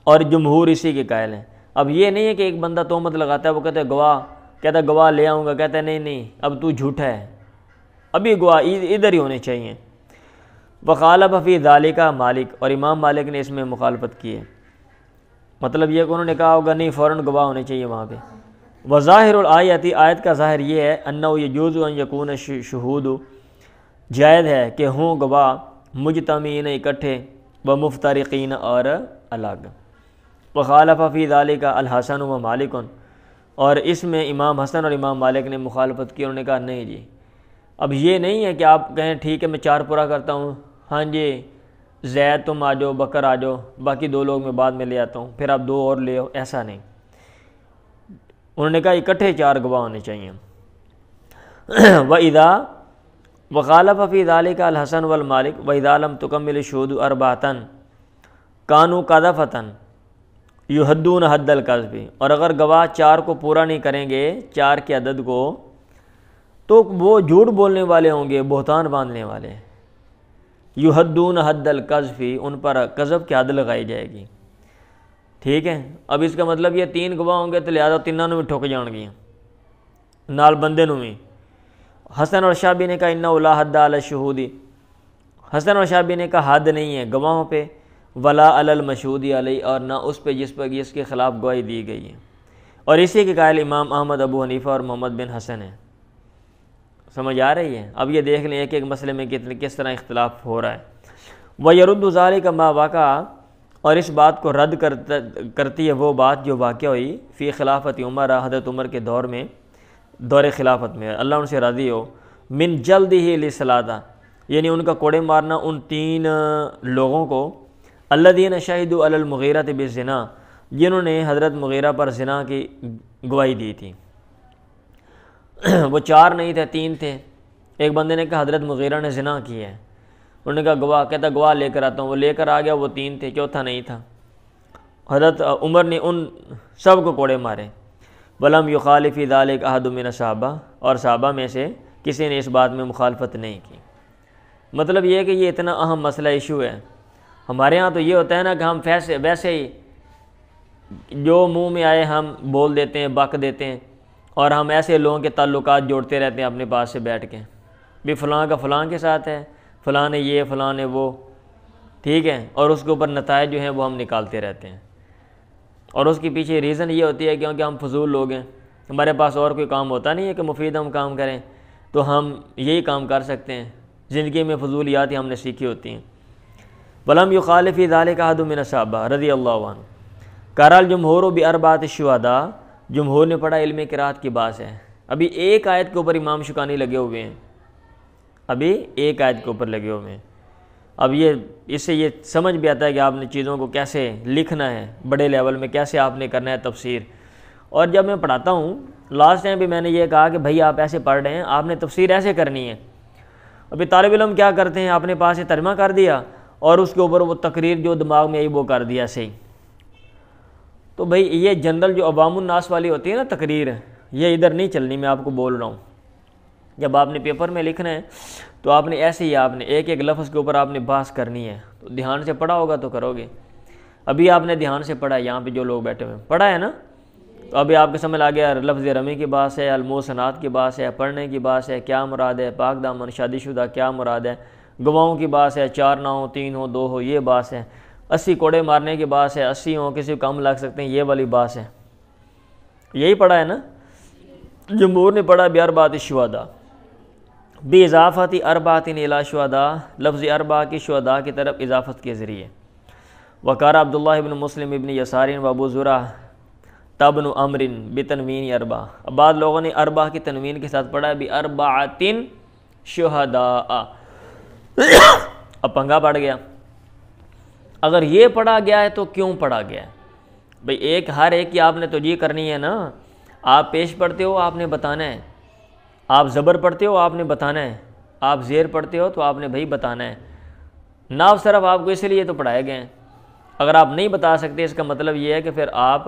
اور جمہور اسی کے قائل ہیں۔ اب یہ نہیں ہے کہ ایک بندہ تہمت لگاتا ہے، وہ کہتا ہے گواہ، کہتا ہے گواہ لے آؤں گا، کہتا ہے نہیں اب تو جھوٹا ہے، ابھی گواہ ادھر ہی ہونے چاہیے۔ وخالف فی ذالک مالک، اور امام مالک نے اس میں مخالفت کی ہے، مطلب یہ کہ انہوں نے کہا ہوگا نہیں فوراً گواہ ہونے چاہیے وہاں پہ۔ وظاہر الآیت، آیت کا ظاہر یہ ہے انہ یجوز ان یکون شہود، جائز ہے کہ ہوں گواہ، مجتمعین اکٹھے، و مفترقین اور الگ۔ وخالف فی ذالک الحسن و مالک، اور اس میں امام حسن اور امام مالک نے مخالفت کی، انہوں نے کہا نہیں جی، اب یہ نہیں ہے کہ آپ کہیں ٹھیک ہے میں 4 پورا کرتا ہوں، ہاں جی زید تم آ جاؤ، بکر آ جاؤ، باقی 2 لوگ میں بعد میں لے آتا ہوں، پھر آپ 2 اور لے آؤ، ایسا نہیں۔ انہوں نے کہا اکٹھے 4 گواہ ہونے چاہیے۔ وَإِذَا وَخَالَفَ فِي ذَلِكَ الْحَسَنُ وَالْمَالِكُ وَإِذَا لَمْ تُكَمِّلِ الشُّهُودُ أَرْبَعَةً كَانُوا قَذَفَةً يُحَدُّونَ حَدَّ الْقَذْفِ، اور اگر گواہ 4 کو پورا نہیں کریں گے، 4 کے عدد کو، تو وہ جھوٹ بولنے والے ہوں گے، بہتان باندھنے والے، یحدون حد القذف، ان پر قذف کی حد لگائی جائے گی، ٹھیک ہے۔ اب اس کا مطلب یہ 3 گواہ ہوں گے تو لہٰذا 3 بھی ٹھک جان گیا، نال بندے نو بھی۔ حسن اور شعبی نے کہا انہ لا حد علی الشہود، حسن اور شعبی نے کہا حد نہیں ہے گواہوں پہ، ولا علی المشہود علیہ، اور نہ اس پہ جس کے خلاف گواہی دی گئی ہے، اور اسی کے قائل امام احمد، ابو حنیفہ اور محمد بن حسن ہیں۔ سمجھ آ رہی ہے؟ اب یہ دیکھ لیں ایک مسئلے میں کس طرح اختلاف ہو رہا ہے۔ وَيَرُدُّ ذَلِكَ مَا وَقَعَ، اور اس بات کو رد کرتی ہے وہ بات جو واقع ہوئی، فی خلافت عمر، حضرت عمر کے دور میں، دور خلافت میں، اللہ ان سے راضی ہو، من جلدہ للصلاۃ، یعنی ان کا کوڑے مارنا ان 3 لوگوں کو، الذین شہدوا علی المغیرہ بالزنا، جنہوں نے حضرت مغیرہ پر زنا کی گواہی دی تھی۔ وہ 4 نہیں تھے، 3 تھے۔ ایک بندے نے کہا حضرت مغیرہ نے زنا کی ہے، انہوں نے کہا گواہ، کہتا گواہ لے کر آتا ہوں، وہ لے کر آ گیا، وہ 3 تھے، چوتھا نہیں تھا۔ حضرت عمر نے ان سب کو کوڑے مارے۔ ولم یخالف فی ذلک احد من الصحابہ، اور صحابہ میں سے کسی نے اس بات میں مخالفت نہیں کی۔ مطلب یہ ہے کہ یہ اتنا اہم مسئلہ ایشو ہے۔ ہمارے ہاں تو یہ ہوتا ہے نا کہ ہم ویسے ہی جو منہ میں آئے ہم بول دیتے ہیں، بک دیتے ہیں، اور ہم ایسے لوگوں کے تعلقات جوڑتے رہتے ہیں اپنے پاس سے بیٹھ کے، بھی فلاں کا فلاں کے ساتھ ہے، فلاں نے یہ، فلاں نے وہ، ٹھیک ہے، اور اس کے اوپر نتائج جو ہیں وہ ہم نکالتے رہتے ہیں، اور اس کے پیچھے ریزن یہ ہوتی ہے کیونکہ ہم فضول لوگ ہیں، ہمارے پاس اور کوئی کام ہوتا نہیں ہے کہ مفید ہم کام کریں، تو ہم یہی کام کر سکتے ہیں، زندگی میں فضولیات ہی ہم نے سیکھی ہوتی ہیں۔ ولم یخالف فی ذلک احد من الصحابہ رضی اللہ عنہ، قال الجمہور باربعۃ الشہداء، جمہور نے پڑھا علم قرات کی بات ہے. ابھی ایک آیت کے اوپر امام شوکانی لگے ہوئے ہیں, ابھی ایک آیت کے اوپر لگے ہوئے ہیں. اب اس سے یہ سمجھ بھی آتا ہے کہ آپ نے چیزوں کو کیسے لکھنا ہے, بڑے لیول میں کیسے آپ نے کرنا ہے تفسیر. اور جب میں پڑھاتا ہوں لاسٹ ٹائم بھی میں نے یہ کہا کہ بھائی آپ ایسے پڑھ رہے ہیں, آپ نے تفسیر ایسے کرنی ہے. ابھی طالب علم کیا کرتے ہیں, اپنے پاس سے ترجمہ کر دیا اور اس کے اوپر وہ تقریر جو دماغ میں آئی وہ کر دیا صحیح. تو بھائی یہ جنرل جو عوام الناس والی ہوتی ہے نا تقریر, یہ ادھر نہیں چلنی, میں آپ کو بول رہا ہوں. جب آپ نے پیپر میں لکھنا ہے تو آپ نے ایسے ہی آپ نے ایک ایک لفظ کے اوپر آپ نے بحث کرنی ہے. تو دھیان سے پڑھا ہوگا تو کرو گے. ابھی آپ نے دھیان سے پڑھا, یہاں پہ جو لوگ بیٹھے ہوئے پڑھا ہے نا, تو ابھی آپ کے سمجھ آ گیا لفظ رمی کی بات ہے, المحصنات کی بات ہے, پڑھنے کی بات ہے, کیا مراد ہے, پاک دامن شادی شدہ کیا مراد ہے, گواہوں کی بات ہے, 4 نہ ہو 3 ہو 2 ہو یہ بات ہے, 80 کوڑے مارنے کی بات ہے, 80 ہوں کسی کو کم لگ سکتے ہیں یہ والی بات ہے. یہی پڑھا ہے نا. جمہور نے پڑھا باربعۃ الشہداء باضافت اربعۃ الی شہداء, لفظ اربعہ کی شہداء کی طرف اضافت کے ذریعے. وقار عبداللہ ابن مسلم ابن یسار و ابو زرع تبن عمر بتنوین اربع. اب بعض لوگوں نے اربع کی تنوین کے ساتھ پڑھا باربعۃ شہداء. اب پنگا پڑ گیا, اگر یہ پڑھا گیا ہے تو کیوں پڑھا گیا ہے بھئی؟ ہر ایک کی آپ نے توجیہ کرنی ہے نا. آپ پیش پڑھتے ہو آپ نے بتانا ہے, آپ زبر پڑھتے ہو آپ نے بتانا ہے, آپ زیر پڑھتے ہو تو آپ نے بھائی بتانا ہے. ناف صرف آپ کو اس لیے تو پڑھائے گئے ہیں. اگر آپ نہیں بتا سکتے اس کا مطلب یہ ہے کہ پھر آپ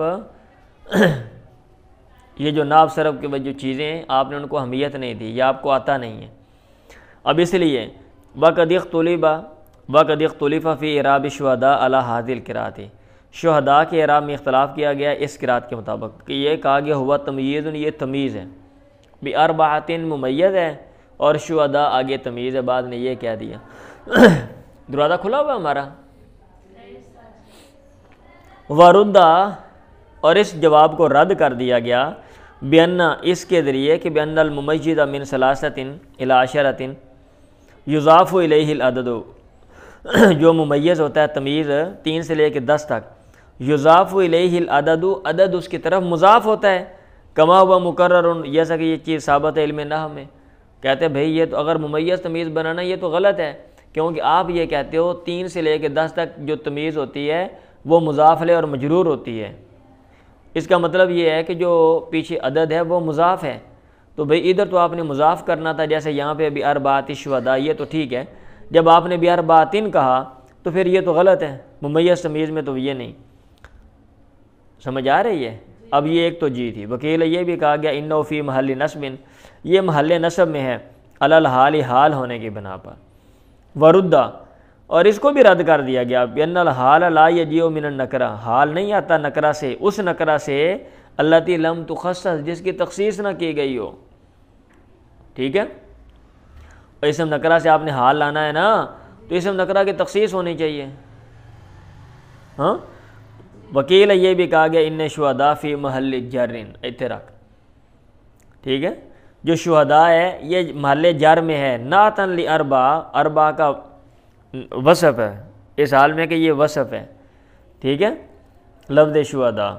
یہ جو ناف صرف کی جو چیزیں ہیں آپ نے ان کو اہمیت نہیں دی یا آپ کو آتا نہیں ہے. اب اس لیے وَقَدِ اخْتُلِفَ فِي اِعْرَابِ الشُّهَدَاءِ عَلَى هَذِهِ الْقِرَاءَةِ. شہداء کے اعراب میں اختلاف کیا گیا اس قرات کے مطابق کہ یہ کہا گیا ہوا تمییز, یہ تمیز ہے, باربعۃ ممیز ہے اور شہداء آگے تمیز ہے. بعد نے یہ کہہ دیا. دروازہ کھلا ہوا ہمارا. وَرُدَّ, اور اس جواب کو رد کر دیا گیا بِأَنَّ, اس کے ذریعے کہ بِأَنَّ الْمُمَيِّزَ مِنْ ثَلَاثَةٍ إِلَىٰ عَشَرَةٍ يُضَافُ إِلَيْهِ الْعَدَدُ. جو ممیز ہوتا ہے تمیز 3 سے لے کے 10 تک, یضاف الیہ العدد, عدد اس کی طرف مضاف ہوتا ہے. کما ہوا مقرر, جیسا کہ یہ چیز ثابت ہے علم نحو میں. کہتے ہیں بھئی یہ تو اگر ممیز تمیز بنانا یہ تو غلط ہے, کیونکہ آپ یہ کہتے ہو 3 سے لے کے 10 تک جو تمیز ہوتی ہے وہ مضاف لے اور مجرور ہوتی ہے. اس کا مطلب یہ ہے کہ جو پیچھے عدد ہے وہ مضاف ہے. تو بھئی ادھر تو آپ نے مضاف کرنا تھا, جیسے یہاں پہ باربعۃ الشہداء, یہ تو ٹھیک ہے. جب آپ نے باربعۃ کہا تو پھر یہ تو غلط ہے, ممیز تمیز میں تو یہ نہیں. سمجھ آ رہی ہے؟ اب یہ ایک تو جی تھی. وکیل یہ بھی کہا گیا انہ فی محل نصب, یہ محل نصب میں ہے, علی الحال, حال ہونے کی بنا پر. وردا, اور اس کو بھی رد کر دیا گیا بان الحال لا یجیء من النکرہ, حال نہیں آتا نکرہ سے, اس نکرہ سے التی لم تخصص, جس کی تخصیص نہ کی گئی ہو. ٹھیک ہے, اسم نکرہ سے آپ نے حال لانا ہے نا, تو اسم نکرہ کی تخصیص ہونی چاہیے. ہاں, وکیل یہ بھی کہا گیا ان شہداء فی محل جر, اترک. ٹھیک ہے, جو شہداء ہے یہ محل جر میں ہے. نعتاً لاربعہ, اربعہ کا وصف ہے اس حال میں کہ یہ وصف ہے. ٹھیک ہے, لفظ شہداء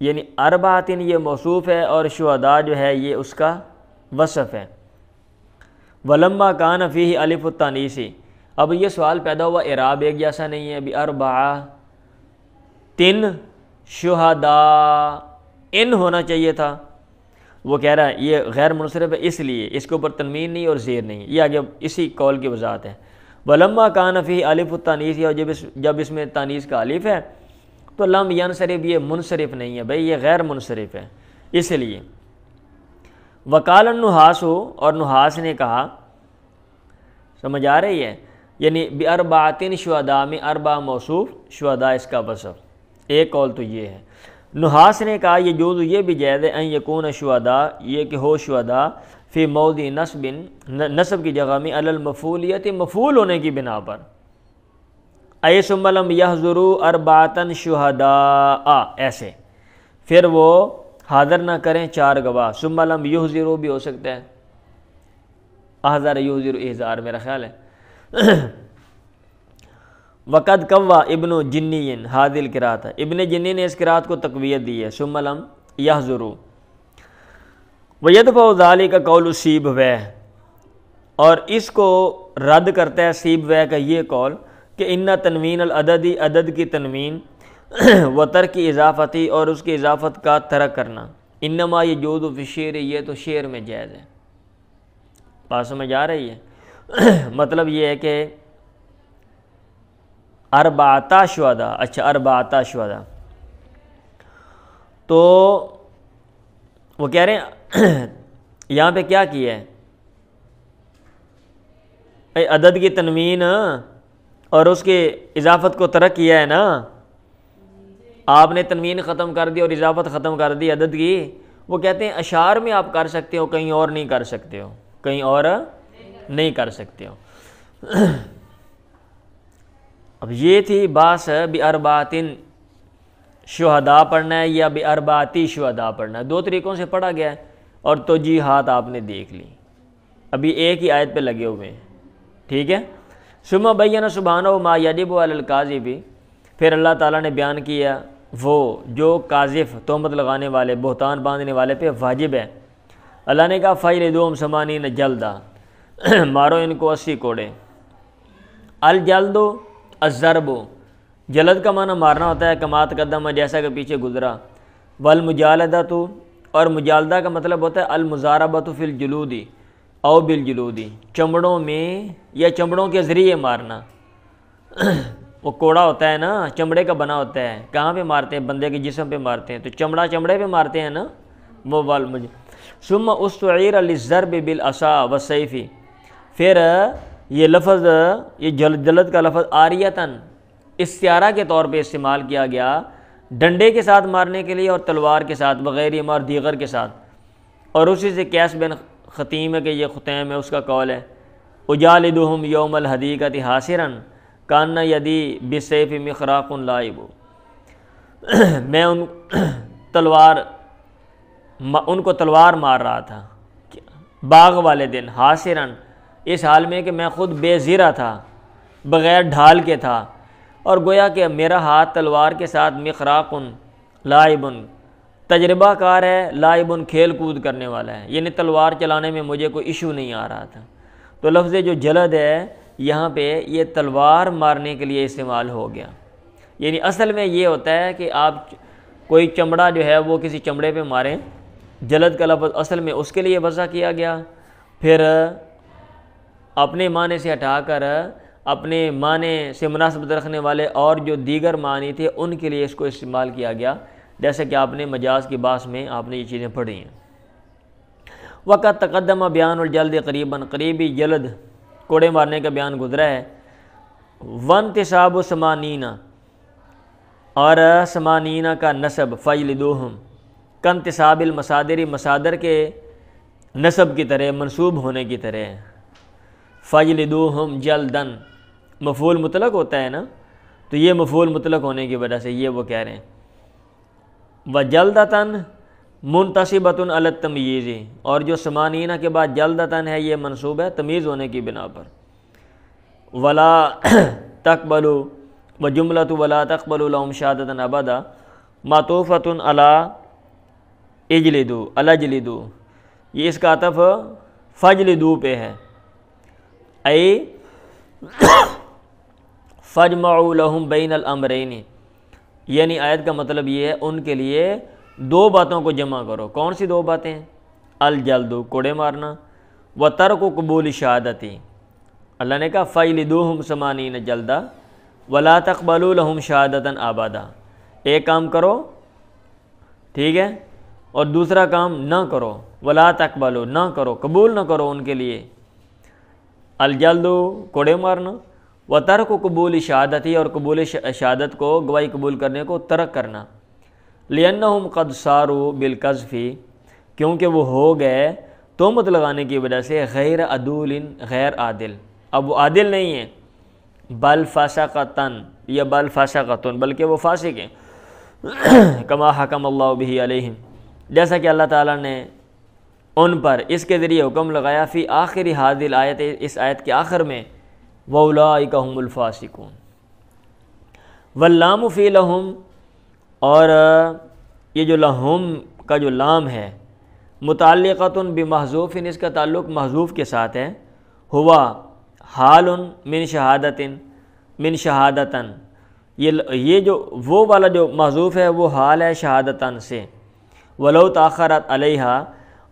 یعنی اربعۃ یہ موصوف ہے اور شہداء جو ہے یہ اس کا وصف ہے. ولما کان فیہ الف التانیث, اب یہ سوال پیدا ہوا اعراب ایک جیسا نہیں ہے. باربعۃ شہداء ان ہونا چاہیے تھا. وہ کہہ رہا ہے یہ غیر منصرف ہے, اس لیے اس کے اوپر تنوین نہیں اور زیر نہیں. یہ آگے اسی قول کی وضاحت ہے. ولما کان فیہ الف التانیث, اور جب اس میں تانیث کا الف ہے تو لم ینصرف, یہ منصرف نہیں ہے بھائی, یہ غیر منصرف ہے. اس لیے وقال النحاس, اور نحاس نے کہا, سمجھ آ رہی ہے, یعنی باربعۃ شہداء میں اربع موصوف, شہداء اس کا وصف. ایک قول تو یہ ہے. نحاس نے کہا یہ جوز, یہ بھی جائز ہے, ان یکون شہداء, یہ کہ ہو شہداء فی موضع نصب, نصب کی جگہ میں, علی المفعولیت, مفعول ہونے کی بنا پر. ای ثم لم یحضروا اربعۃ شہداء, ایسے پھر وہ حاضر نہ کریں 4 گواہ. ثم لم یحضروا بھی ہو سکتا ہے, احضر یحضر احضار میرا خیال ہے. وقد قوّا ابن جنی هذه القراءۃ, ابن جنی نے اس قرات کو تقویت دی ہے. ثم لم یحذروا ویدفع ذلک قول سیبویہ، اور اس کو رد کرتا ہے سیبویہ کا یہ قول کہ ان تنوین العددی، عدد کی تنوین، و ترک اضافتی، اور اس کی اضافت کا ترک کرنا، انما یجوز فی الشعر، یہ تو شعر میں جائز ہے۔ بات سمجھ آ رہی ہے؟ مطلب یہ ہے کہ اربعۃ شہداء، اچھا اربعۃ شہداء، تو وہ کہہ رہے ہیں یہاں پہ کیا کیا ہے، عدد کی تنوین اور اس کے اضافت کو ترک کیا ہے نا، آپ نے تنوین ختم کر دی اور اضافت ختم کر دی عدد کی۔ وہ کہتے ہیں اشعار میں آپ کر سکتے ہو، کہیں اور نہیں کر سکتے ہو، کہیں اور نہیں کر سکتے ہو۔ اب یہ تھی باس بِأَرْبَعَةٍ شہداء پڑھنا ہے یا بِأَرْبَعَةِ شہداء پڑھنا ہے، دو طریقوں سے پڑھا گیا ہے، اور توجیحات آپ نے دیکھ لی، ابھی ایک ہی آیت پہ لگے ہوئے ہیں، ٹھیک ہے۔ ثم بین سبحانہ ما یجب علی الکاذب، پھر اللہ تعالیٰ نے بیان کیا وہ جو کاذب، تہمت لگانے والے، بہتان باندھنے والے پہ واجب ہے۔ اللہ نے کہا فَجْلِدُوهُمْ 80 جلدہ، مارو ان کو 80 کوڑے۔ الجلد الضرب، جلد کا معنی مارنا ہوتا ہے، کما تقدم، جیسا کہ پیچھے گزرا۔ والمجالدۃ، اور مجالدہ کا مطلب ہوتا ہے المضاربۃ فی الجلود او بالجلود، چمڑوں میں یا چمڑوں کے ذریعے مارنا۔ وہ کوڑا ہوتا ہے نا، چمڑے کا بنا ہوتا ہے، کہاں پہ مارتے ہیں؟ بندے کے جسم پہ مارتے ہیں، تو چمڑا چمڑے پہ مارتے ہیں نا، وہ ثم استعیر للضرب بالعصا والسیف، پھر یہ لفظ، یہ جلد کا لفظ عاریتاً استعارہ کے طور پہ استعمال کیا گیا، ڈنڈے کے ساتھ مارنے کے لیے اور تلوار کے ساتھ، وغیرہ اور دیگر کے ساتھ۔ اور اسی سے قیس بن خطیم ہے کہ یہ خطیم ہے، اس کا قول ہے اجالدہم یوم الحدیقۃ حاصراً کان یدی بالسیف مخراق لائب، میں ان کو تلوار مار رہا تھا باغ والے دن، حاصراً اس حال میں کہ میں خود بے زرہ تھا، بغیر ڈھال کے تھا، اور گویا کہ میرا ہاتھ تلوار کے ساتھ مخراق لائب، تجربہ کار ہے، لائب کھیل کود کرنے والا ہے، یعنی تلوار چلانے میں مجھے کوئی ایشو نہیں آ رہا تھا۔ تو لفظ جو جلد ہے یہاں پہ یہ تلوار مارنے کے لیے استعمال ہو گیا، یعنی اصل میں یہ ہوتا ہے کہ آپ کوئی چمڑا جو ہے وہ کسی چمڑے پہ ماریں، جلد کا لفظ اصل میں اس کے لیے وضع کیا گیا، پھر اپنے معنی سے ہٹا کر اپنے معنی سے مناسبت رکھنے والے اور جو دیگر معنی تھے ان کے لیے اس کو استعمال کیا گیا، جیسے کہ آپ نے مجاز کی بحث میں آپ نے یہ چیزیں پڑھی ہیں۔ وقت تقدم بیان الجلد قریباً، قریبی جلد کوڑے مارنے کا بیان گزرا ہے۔ وانتصاب ثمانین، اور ثمانین کا نسب، فجلدوہم کانتصاب المصادر، مصادر کے نسب کی طرح، منسوب ہونے کی طرح۔ فجلدوہم جلدن مفعول مطلق ہوتا ہے نا، تو یہ مفعول مطلق ہونے کی وجہ سے یہ وہ کہہ رہے ہیں۔ وجلدتن منتصبۃ علی التمییز، اور جو ثمانین کے بعد جلدتن ہے یہ منصوب ہے تمیز ہونے کی بنا پر۔ ولا تقبلوا، وجملۃ ولا تقبلوا لهم شهادۃ ابدا معطوفۃ علی اجلدوا، الاجلدوا، یہ اس کا عطف فجلدوا پہ ہے، ای فجمعوا لهم بین الامرین، یعنی آیت کا مطلب یہ ہے ان کے لیے دو باتوں کو جمع کرو۔ کون سی دو باتیں؟ الجلد، کوڑے مارنا، وترک قبول شہادتی، اللہ نے کہا فجلدوہم 80 جلدہ ولا تقبلوا لهم شہادۃ ابدا، ایک کام کرو ٹھیک ہے، اور دوسرا کام نہ کرو، ولا تقبلوا، نہ کرو، قبول نہ کرو ان کے لیے، الجلد کوڑے مارنا، وترک قبول شہادتی، اور قبول شہادت کو، گواہی قبول کرنے کو ترک کرنا، لأنہم قد صاروا بالقذف، کیونکہ وہ ہو گئے تہمت لگانے کی وجہ سے غیر عدول، غیر عادل، اب وہ عادل نہیں ہیں، بل فاسقۃن، یا بل فاسقۃن، بلکہ وہ فاسق ہیں، کما حکم اللہ بہ علیہم، جیسا کہ اللہ تعالیٰ نے ان پر اس کے ذریعے حکم لگایا، فی آخر ہذہ الآیت، اس آیت کے آخر میں، وَأُولَٰئِکَ هُمُ الْفَاسِقُونَ۔ واللام فی لہم، اور یہ جو لہم کا جو لام ہے متعلقۃ بمحذوف، اس کا تعلق محذوف کے ساتھ ہے، ہوا حال من شہادت من شہادتن، یہ جو وہ والا جو محذوف ہے وہ حال ہے شہادتن سے، ولو تاخرت علیہا،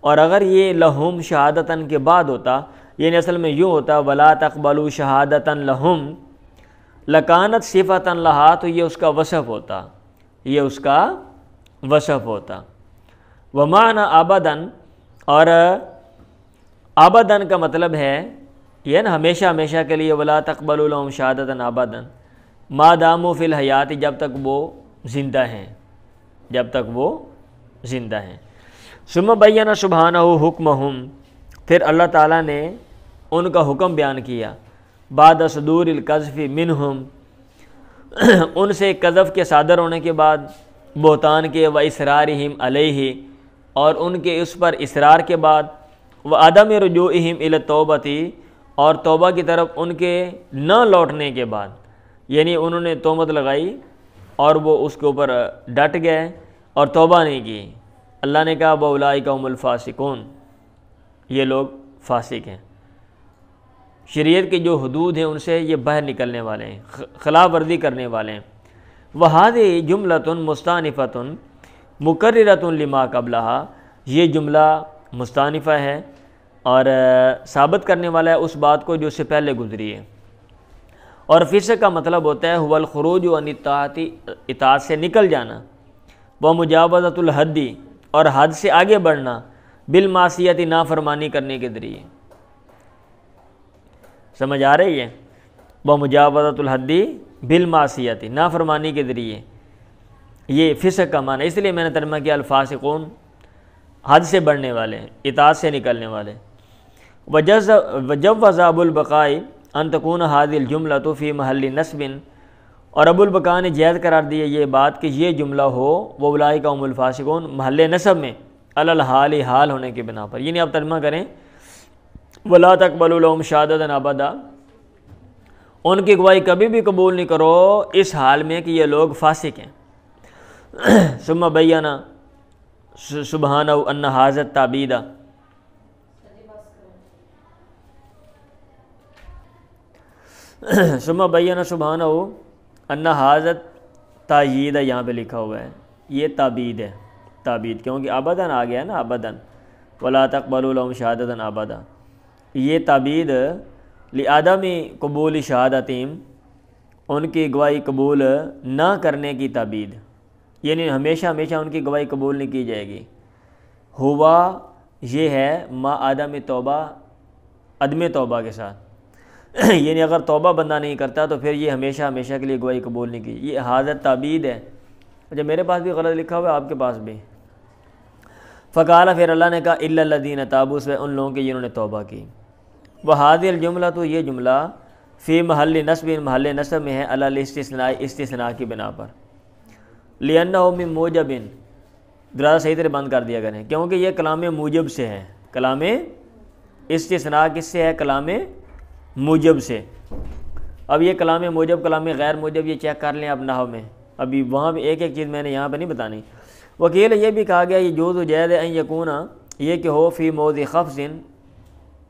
اور اگر یہ لہم شہادتن کے بعد ہوتا، یعنی اصل میں یوں ہوتا ولا تقبلوا شہادتن لہم لکانت صفتن لہا، تو یہ اس کا وصف ہوتا، یہ اس کا وصف ہوتا۔ ومعنی ابداً، اور ابداً کا مطلب ہے یہ نا ہمیشہ ہمیشہ کے لیے، ولا تقبلوا لہم شہادتن ابداً ما داموا فی الحیات، جب تک وہ زندہ ہیں، جب تک وہ زندہ ہیں۔ ثم بین سبحانہ حکمہم، پھر اللہ تعالیٰ نے ان کا حکم بیان کیا، بعد صدور القذف منہم، ان سے قذف کے صادر ہونے کے بعد، بہتان کے، و اصرارہم علیہ، اور ان کے اس پر اصرار کے بعد، و عدم رجوعہم الی التوبۃ، اور توبہ کی طرف ان کے نہ لوٹنے کے بعد، یعنی انہوں نے تہمت لگائی اور وہ اس کے اوپر ڈٹ گئے اور توبہ نہیں کی، اللہ نے کہا وَأُولَٰئِکَ هُمُ الْفَاسِقُونَ، یہ لوگ فاسق ہیں، شریعت کے جو حدود ہیں ان سے یہ باہر نکلنے والے ہیں، خلاف ورزی کرنے والے ہیں۔ وَهَذِهِ جُمْلَةٌ مُسْتَأْنِفَةٌ مُقَرِّرَةٌ لِمَا قَبْلَهَا، یہ جملہ مستانفہ ہے اور ثابت کرنے والا ہے اس بات کو جو اس سے پہلے گزری ہے۔ اور فسق کا مطلب ہوتا ہے هو الخروج عن الطاعۃ، اطاعت سے نکل جانا، ومجاوزۃ الحد، اور حد سے آگے بڑھنا، بالمعصیت، نافرمانی کرنے کے ذریعے، سمجھ آ رہی ہے؟ ومجاوزۃ الحد بالمعصیت، نافرمانی کے ذریعے، یہ فسق کا معنی، اس لیے میں نے ترجمہ کیا الفاسقون، حد سے بڑھنے والے، اطاعت سے نکلنے والے۔ وجوز ابو البقاء ان تکون هذه الجملة في محل نصب، اور ابو البقاء نے جائز قرار دیا یہ بات کہ یہ جملہ ہو وَأُولَٰئِکَ هُمُ الْفَاسِقُونَ محل نصب میں، علی الحال، حال ہونے کی بنا پر، یعنی آپ ترجمہ کریں وَلَا تَقْبَلُوا لَهُمْ شَهَادَةً أَبَدًا، ان کی گواہی کبھی بھی قبول نہیں کرو اس حال میں کہ یہ لوگ فاسق ہیں۔ ثم بین سبحانہ ان ھذا التعبید، ثم بین سبحانہ ان ھذا تأیید، یہاں پہ لکھا ہوا ہے یہ تعبید ہے، تعبید کیونکہ ابداً آ گیا نا، ابداً ولا تقبلوا لهم شهادة ابدا، یہ تعبید لعدم قبول شہادتہم، ان کی گواہی قبول نہ کرنے کی تعبید، یعنی ہمیشہ ہمیشہ ان کی گواہی قبول نہیں کی جائے گی۔ ہوا یہ ہے ما عدم توبہ، عدم توبہ کے ساتھ، یعنی اگر توبہ بندہ نہیں کرتا تو پھر یہ ہمیشہ ہمیشہ کے لیے گواہی قبول نہیں کی، یہ حاضر تعبید ہے۔ جب میرے پاس بھی غلط لکھا ہوا ہے، آپ کے پاس بھی۔ فقال، پھر اللہ نے کہا الا الذین تابوا، سے ان لوگوں کے جنہوں نے توبہ کی۔ وہذہ الجملہ، تو یہ جملہ فی محل نصب، محل نصب میں ہے، علی الاستثناء، استثناء کی بنا پر، لأنہ من موجب، درازہ صحیح طرح بند کر دیا کریں کیونکہ یہ کلام موجب سے ہے، کلام استثناء کس سے ہے؟ کلام موجب سے۔ اب یہ کلام موجب، کلام غیر موجب، یہ چیک کر لیں آپ نحو میں، ابھی وہاں بھی ایک ایک چیز میں نے یہاں پہ نہیں بتانی۔ وکیل، یہ بھی کہا گیا یہ جوز و جائز ان یکون، یہ کہ ہو فی موضع خفض،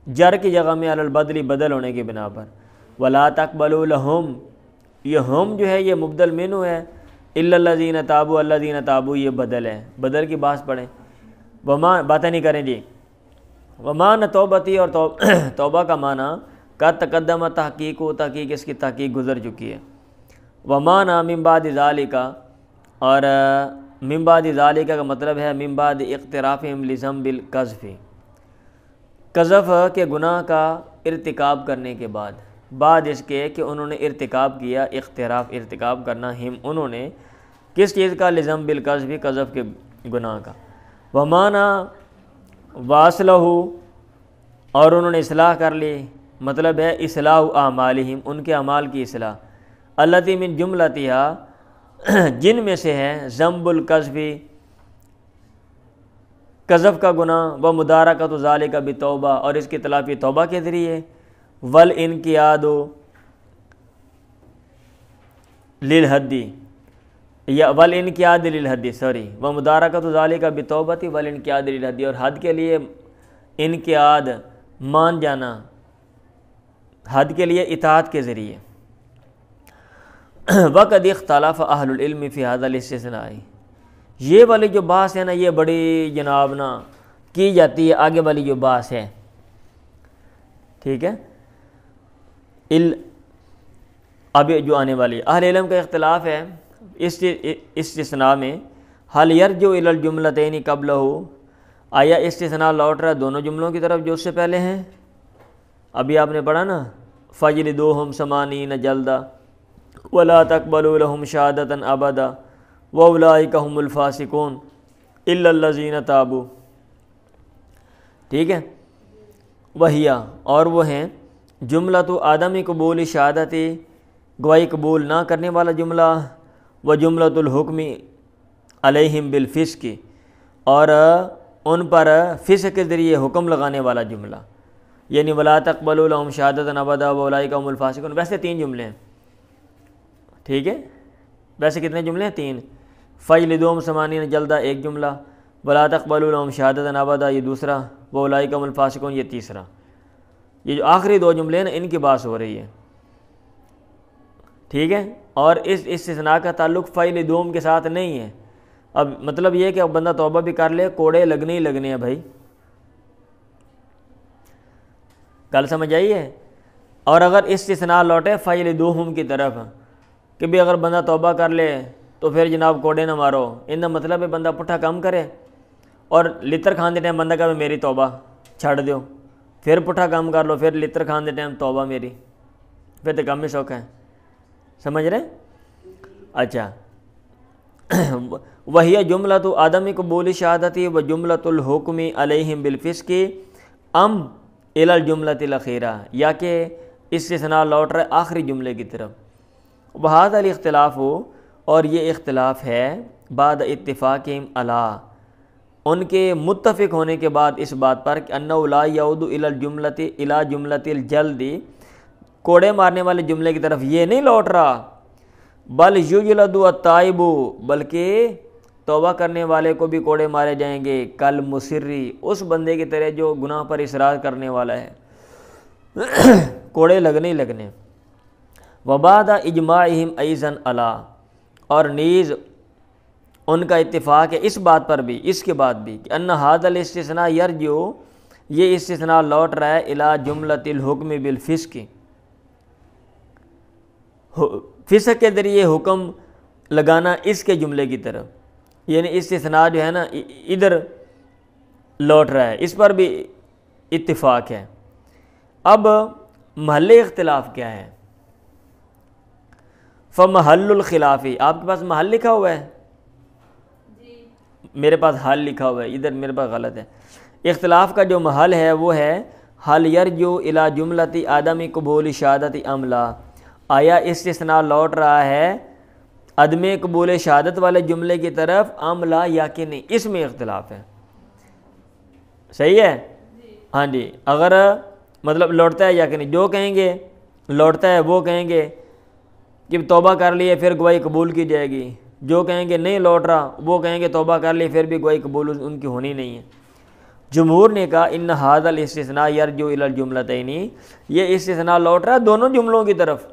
جر کی جگہ میں، علی البدل، بدل ہونے کی بنا پر، ولا تقبلوا لهم، یہ ہم جو ہے یہ مبدل منہ ہے، الا الذین تابوا، الذین تابوا یہ بدل ہے، بدل کی بات پڑھیں، وما باتیں نہیں کریں جی، ومان توبتی، اور توبہ کا معنی کا تقدم تحقیق و تحقیق، اس کی تحقیق گزر چکی ہے۔ ومانا من بعد ذالک، اور من بعد ذالک کا مطلب ہے من بعد اقترافہم لذنب القذف، قذف کے گناہ کا ارتکاب کرنے کے بعد، بعد اس کے کہ انہوں نے ارتکاب کیا، اقتراف ارتکاب کرنا، ہم انہوں نے کس چیز کا؟ لذنب القذف، قذف کے گناہ کا۔ ومانا واصلہ، اور انہوں نے اصلاح کر لی، مطلب ہے اصلاح اعمالہم، ان کے اعمال کی اصلاح، التی من جملتہا، جن میں سے ہے ذنب القذف، قذف کا گناہ، و مدارکۃ ذالک بتوبہ، اور اس کی تلافی توبہ کے ذریعے، والانقیاد للحد، یا والانقیاد للحد و مدارکۃ ذالک بتوبۃ والانقیاد للحد، اور حد کے لیے انقیاد مان جانا، حد کے لیے اطاعت کے ذریعے۔ وقد اختلف اہل العلم فی ھذا الاستثناء، یہ والی جو بحث ہے نا، یہ بڑی جناب نا کی جاتی ہے، آگے والی جو بحث ہے، ٹھیک ہے، اب جو آنے والی اہل علم کا اختلاف ہے اس استثناء میں، حل یرجع الی الجملتین قبلہ، آیا استثناء لوٹ رہا ہے دونوں جملوں کی طرف جو اس سے پہلے ہیں؟ ابھی آپ نے پڑھا نا، فجلدوہم 80 جلدہ ولا تقبلوا لهم شہادة ابدا واولئک هم الفاسقون الا الذین تابوا، ٹھیک ہے، وہیا، اور وہ ہیں جملۃ عدم قبول شہادت، گواہی قبول نہ کرنے والا جملہ، و جملۃ الحکم علیہم بالفسق، اور ان پر فسق کے ذریعے حکم لگانے والا جملہ، یعنی ولا تقبلوا لهم شہادة ابدا واولئک هم الفاسقون۔ ویسے 3 جملے ہیں، ٹھیک ہے، ویسے کتنے جملے ہیں؟ 3۔ فجلدوہم 80 جلدہ ایک جملہ، ولا تقبلوا لهم شہادة ابدا یہ دوسرا، واولئک هم الفاسقون یہ تیسرا۔ یہ جو آخری 2 جملے ہیں نا، ان کی بات ہو رہی ہے، ٹھیک ہے، اور اس استثناء کا تعلق فعل دوم کے ساتھ نہیں ہے۔ اب مطلب یہ ہے کہ اب بندہ توبہ بھی کر لے، کوڑے لگنے ہی لگنے ہیں بھائی، گل سمجھ آئی ہے؟ اور اگر استثناء لوٹے فعل دوہم کی طرف کہ بھی اگر بندہ توبہ کر لے تو پھر جناب کوڑے نہ مارو، ان کا مطلب ہے بندہ پٹھا کام کرے اور لتر کھان دے ٹائم بندہ کہے میری توبہ چھڑ دیو، پھر پٹھا کام کر لو، پھر لتر کھان دے ٹائم توبہ میری، پھر تو کم ہی سوکھا ہے، سمجھ رہے؟ اچھا، وہی جملۃ عدم قبول شہادت و جملۃ الحکم علیہم بالفسق ام الی الجملۃ الاخیرہ، یا کہ استثناء لوٹ رہا ہے آخری جملے کی طرف۔ وہذا الاختلاف ہو، اور یہ اختلاف ہے بعد اتفاقہم علی، ان کے متفق ہونے کے بعد اس بات پر کہ انہ لا یعود الی الجملۃ الی جملۃ الجلد، کوڑے مارنے والے جملے کی طرف یہ نہیں لوٹ رہا، بل یجلد التائب، بلکہ توبہ کرنے والے کو بھی کوڑے مارے جائیں گے، کل مصری، اس بندے کی طرح جو گناہ پر اصرار کرنے والا ہے، کوڑے لگنے ہی لگنے۔ وبعد اجماعہم ایضا علی، اور نیز ان کا اتفاق ہے اس بات پر بھی، اس کے بعد بھی، کہ ان ھذا الاستثناء یرجع، یہ استثناء لوٹ رہا ہے الی جملۃ الحکم بالفسق، فسق کے ذریعے حکم لگانا اس کے جملے کی طرف، یعنی استثناء جو ہے نا ادھر لوٹ رہا ہے، اس پر بھی اتفاق ہے۔ اب محل اختلاف کیا ہے؟ فمحل الخلافی، آپ کے پاس محل لکھا ہوا ہے؟ میرے پاس حل لکھا ہوا ہے، ادھر میرے پاس غلط ہے۔ اختلاف کا جو محل ہے وہ ہے حل یرجع الی جملۃ عدم قبول شہادت ام لا، آیا استثناء لوٹ رہا ہے عدم قبول شہادت والے جملے کی طرف ام لا، یا کہ نہیں، اس میں اختلاف ہے، صحیح ہے؟ ہاں جی، اگر مطلب لوٹتا ہے یا کہ نہیں، جو کہیں گے لوٹتا ہے وہ کہیں گے کہ توبہ کر لیے پھر گواہی قبول کی جائے گی، جو کہیں گے نہیں لوٹ رہا وہ کہیں گے توبہ کر لی پھر بھی گواہی قبول ان کی ہونی نہیں ہے۔ جمہور نے کہا ان ھذا الاستثناء یرجع الی الجملتین، یہ استثناء لوٹ رہا ہے دونوں جملوں کی طرف۔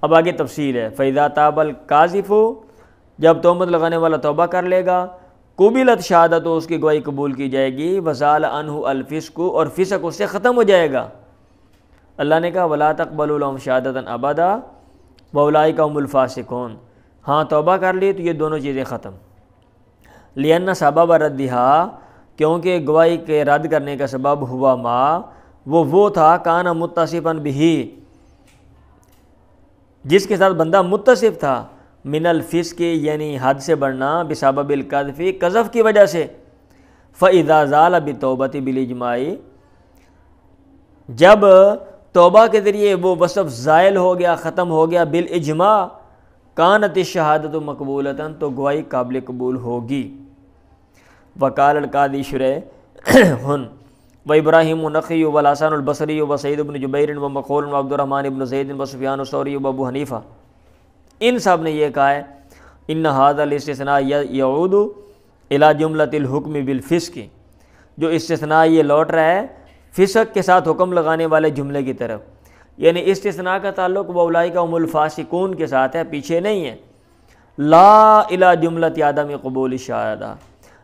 اب آگے تفصیل ہے، فاذا تاب القاذف، جب تہمت لگانے والا توبہ کر لے گا، قبلت شہادت، اس کی گواہی قبول کی جائے گی، وزال عنہ الفسق، اور فسق اس سے ختم ہو جائے گا۔ اللہ نے کہا ولا تقبلوا لهم شہادة ابدا واولئک هم الفاسقون، ہاں توبہ کر لی تو یہ دونوں چیزیں ختم۔ لأن سبب ردها، کیونکہ گواہی کے رد کرنے کا سبب ہوا ما، وہ تھا کان متصفا به، جس کے ساتھ بندہ متصف تھا، من الفسق، یعنی حد سے بڑھنا، بسبب القذف، قذف کی وجہ سے، فاذا زال بالتوبۃ بالاجماع، جب توبہ کے ذریعے وہ وصف زائل ہو گیا، ختم ہو گیا، بالاجماع، کانت الشہادۃ مقبولۃ، تو گواہی قابل قبول ہوگی۔ وقال القاضی شریح ہن و ابراہیم النخعی و الحسن البصری و سعید بن جبیر و مخول و عبد الرحمن بن زید و سفیان الثوری و ابو حنیفہ، ان سب نے یہ کہا ہے ان ھذا الاستثناء یعود الی جملۃ الحکم بالفسق، جو استثناء یہ لوٹ رہا ہے فسق کے ساتھ حکم لگانے والے جملے کی طرف، یعنی استثناء کا تعلق واولئک هم الفاسقون کے ساتھ ہے، پیچھے نہیں ہے، لا الی جملۃ عدم قبول الشہادہ،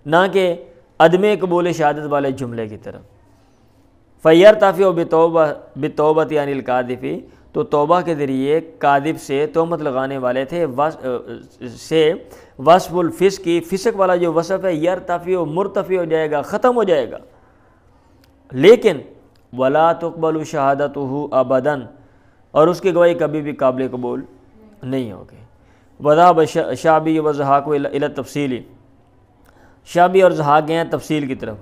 نہ کہ عدم قبول شہادت والے جملے کی طرف۔ فیرتفع بتوبۃ عن الکاذب، تو توبہ کے ذریعے کاذب سے تہمت لگانے والے تھے سے وصف الفسق، فسق والا جو وصف ہے یرتفع مرتفع ہو جائے گا، ختم ہو جائے گا، لیکن ولا تقبل شہادتہ ابدا، اور اس کی گواہی کبھی بھی قابل قبول نہیں ہوگی۔ وذهب شعبی و ضحاک الی التفصیل، شعبی اور ضحاک گئے ہیں تفصیل کی طرف،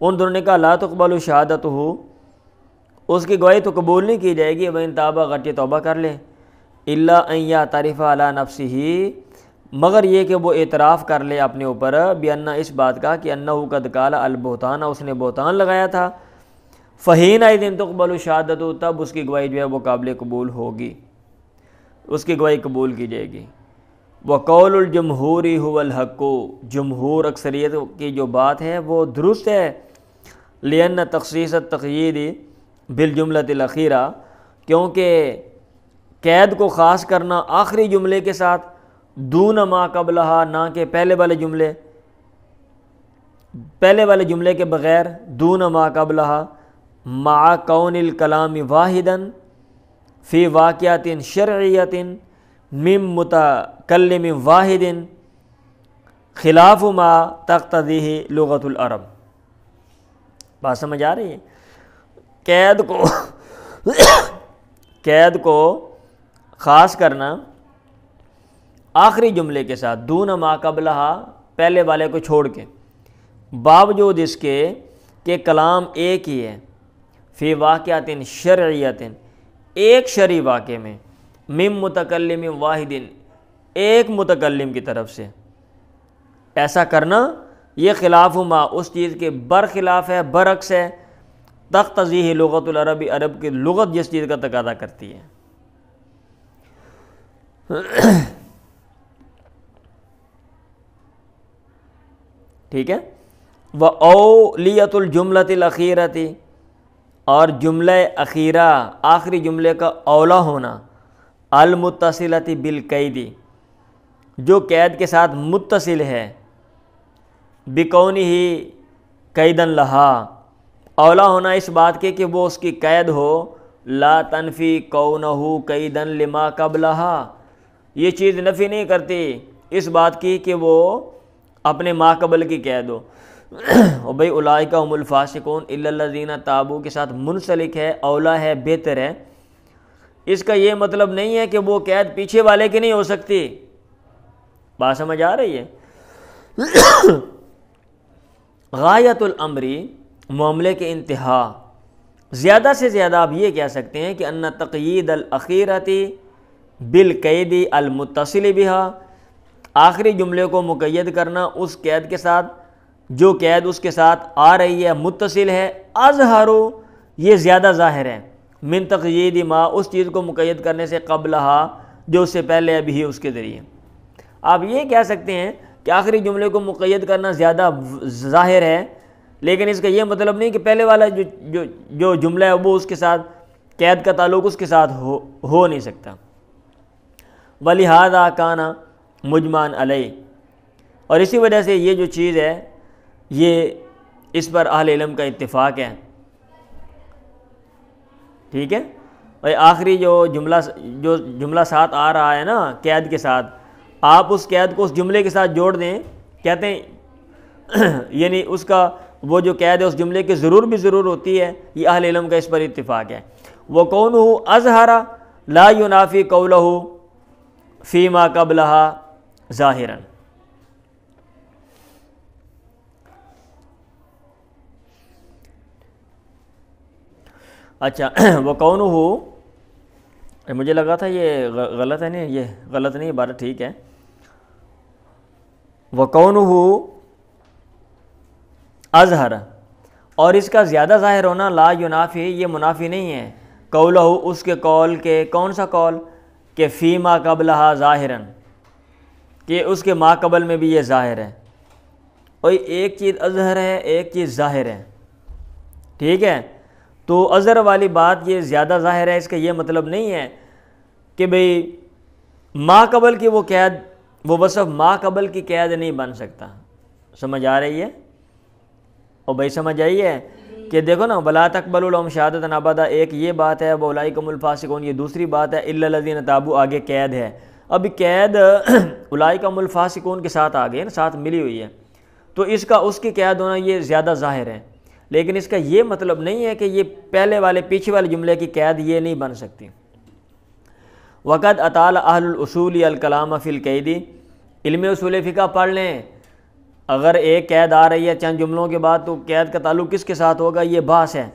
ان دونوں نے کہا لا تقبل شہادتہ، اس کی گواہی تو قبول نہیں کی جائے گی، وَإِن تاب، اگرچہ توبہ کر لے، إِلَّا أَن يَعْتَرِفَ عَلَى نَفْسِهِ، مگر یہ کہ وہ اعتراف کر لے اپنے اوپر، بِأَنَّ، اس بات کا کہ أَنَّهُ قَدْ قَالَ الْبُهْتَانَ، اس نے بہتان لگایا تھا، فَحِينَئِذٍ تُقْبَلُ شَهَادَتُهُ، تب اس کی گواہی جو ہے وہ قابل قبول ہوگی، اس کی گواہی قبول کی جائے گی۔ وَقَوْلُ الْجُمْهُورِ هُوَ الْحَقُّ، جمہور اکثریت کی جو بات ہے وہ درست ہے، لِأَنَّ تَخْصِيصَ التَّقْيِيدِ بالجملۃ الاخیرہ، کیونکہ قید کو خاص کرنا آخری جملے کے ساتھ، دون ما قبلہا، نہ کہ پہلے والے جملے کے بغیر، دون ما قبلہا، مع کون الکلام واحدا فی واقعۃ شرعیۃ من متکلم واحد خلاف ما تقتضیہ لغۃ العرب۔ بات سمجھ آ رہی ہے؟ قید کو خاص کرنا آخری جملے کے ساتھ، دون ما قبلہا، پہلے والے کو چھوڑ کے، باوجود اس کے کہ کلام ایک ہی ہے، فی واقعات شرعیت، ایک شرعی واقعے میں، من متکلم واحد، ایک متکلم کی طرف سے، ایسا کرنا یہ خلاف ما، اس چیز کے برخلاف ہے، برعکس ہے، تقتضیہ لغت العرب، عرب کی لغت جس چیز کا تقاضا کرتی ہے۔ ٹھیک ہے۔ وَأَوْلِيَةُ الْجُمْلَةِ الْأَخِيرَةِ، اور جملہ اخیرہ، آخری جملے کا اولا ہونا، المتصلۃ بالقید، جو قید کے ساتھ متصل ہے، بکونہ قیدا لہا، اولا ہونا اس بات کے کہ وہ اس کی قید ہو، لا تنفی کونہ قیدا لما قبلہا، یہ چیز نفی نہیں کرتی اس بات کی کہ وہ اپنے ما قبل کی قید ہو۔ اور بھئی اولئک هم الفاسقون الا الذین تابوا کے ساتھ منسلک ہے، اولا ہے، بہتر ہے، اس کا یہ مطلب نہیں ہے کہ وہ قید پیچھے والے کی نہیں ہو سکتی۔ بات سمجھ آ رہی ہے؟ غایت الامر، معاملے کے انتہا، زیادہ سے زیادہ آپ یہ کہہ سکتے ہیں کہ ان تقیید الاخیرۃ بالقید المتصل بہا، آخری جملے کو مقید کرنا اس قید کے ساتھ جو قید اس کے ساتھ آ رہی ہے، متصل ہے، اظہر، یہ زیادہ ظاہر ہے، من تقیید ما، اس چیز کو مقید کرنے سے، قبلہا، جو اس سے پہلے ابھی اس کے ذریعے۔ آپ یہ کہہ سکتے ہیں کہ آخری جملے کو مقید کرنا زیادہ ظاہر ہے، لیکن اس کا یہ مطلب نہیں کہ پہلے والا جو جملہ ہے وہ اس کے ساتھ قید کا تعلق اس کے ساتھ ہو نہیں سکتا۔ وَلِهَذَا كَانَ مُجْمَعًا عَلَيْهِ، اور اسی وجہ سے یہ جو چیز ہے یہ اس پر اہل علم کا اتفاق ہے۔ ٹھیک ہے، اور آخری جو جملہ ساتھ آ رہا ہے نا قید کے ساتھ، آپ اس قید کو اس جملے کے ساتھ جوڑ دیں، کہتے ہیں یعنی اس کا وہ جو قید ہے اس جملے کی ضرور ہوتی ہے، یہ اہل علم کا اس پر اتفاق ہے۔ وَقَوْنُهُ أَظْهَرَ لَا يُنَافِي قَوْلَهُ فِي مَا قَبْلَهَا ظَاهِرًا۔ اچھا، وَقَوْنُهُ، مجھے لگا تھا یہ غلط ہے، نہیں یہ غلط نہیں، عبارت ٹھیک ہے۔ وَقَوْنُهُ اظہر، اور اس کا زیادہ ظاہر ہونا، لا ینافی، یہ منافی نہیں ہے، قولہ، اس کے قول کے، کون سا قول، کہ فیما قبلہا ظاہراً، کہ اس کے ماقبل میں بھی یہ ظاہر ہے، اور ایک چیز اظہر ہے ایک چیز ظاہر ہے، ٹھیک ہے؟ تو اظہر والی بات یہ زیادہ ظاہر ہے، اس کا یہ مطلب نہیں ہے کہ بھئی ماقبل کی وہ قید، وہ وصف ماقبل کی قید نہیں بن سکتا۔ سمجھ آ رہی ہے؟ اور بھائی سمجھ آئی ہے کہ دیکھو نا، وَلَا تَقْبَلُوا لَهُمْ شَهَادَةً أَبَدًا، ایک یہ بات ہے، وَأُولَٰئِكَ هُمُ الْفَاسِقُونَ یہ دوسری بات ہے، إِلَّا الَّذِينَ تَابُوا آگے قید ہے۔ اب قید اولئک هم الفاسقون کے ساتھ آگے نا، ساتھ ملی ہوئی ہے، تو اس کی قید ہونا یہ زیادہ ظاہر ہے، لیکن اس کا یہ مطلب نہیں ہے کہ یہ پہلے والے پیچھے والے جملے کی قید یہ نہیں بن سکتی۔ وقد اطال اہل الاصول الکلام فی القید، علم اصول فقہ پڑھ لیں، اگر ایک قید آ رہی ہے چند جملوں کے بعد تو قید کا تعلق کس کے ساتھ ہوگا، یہ بحث ہے،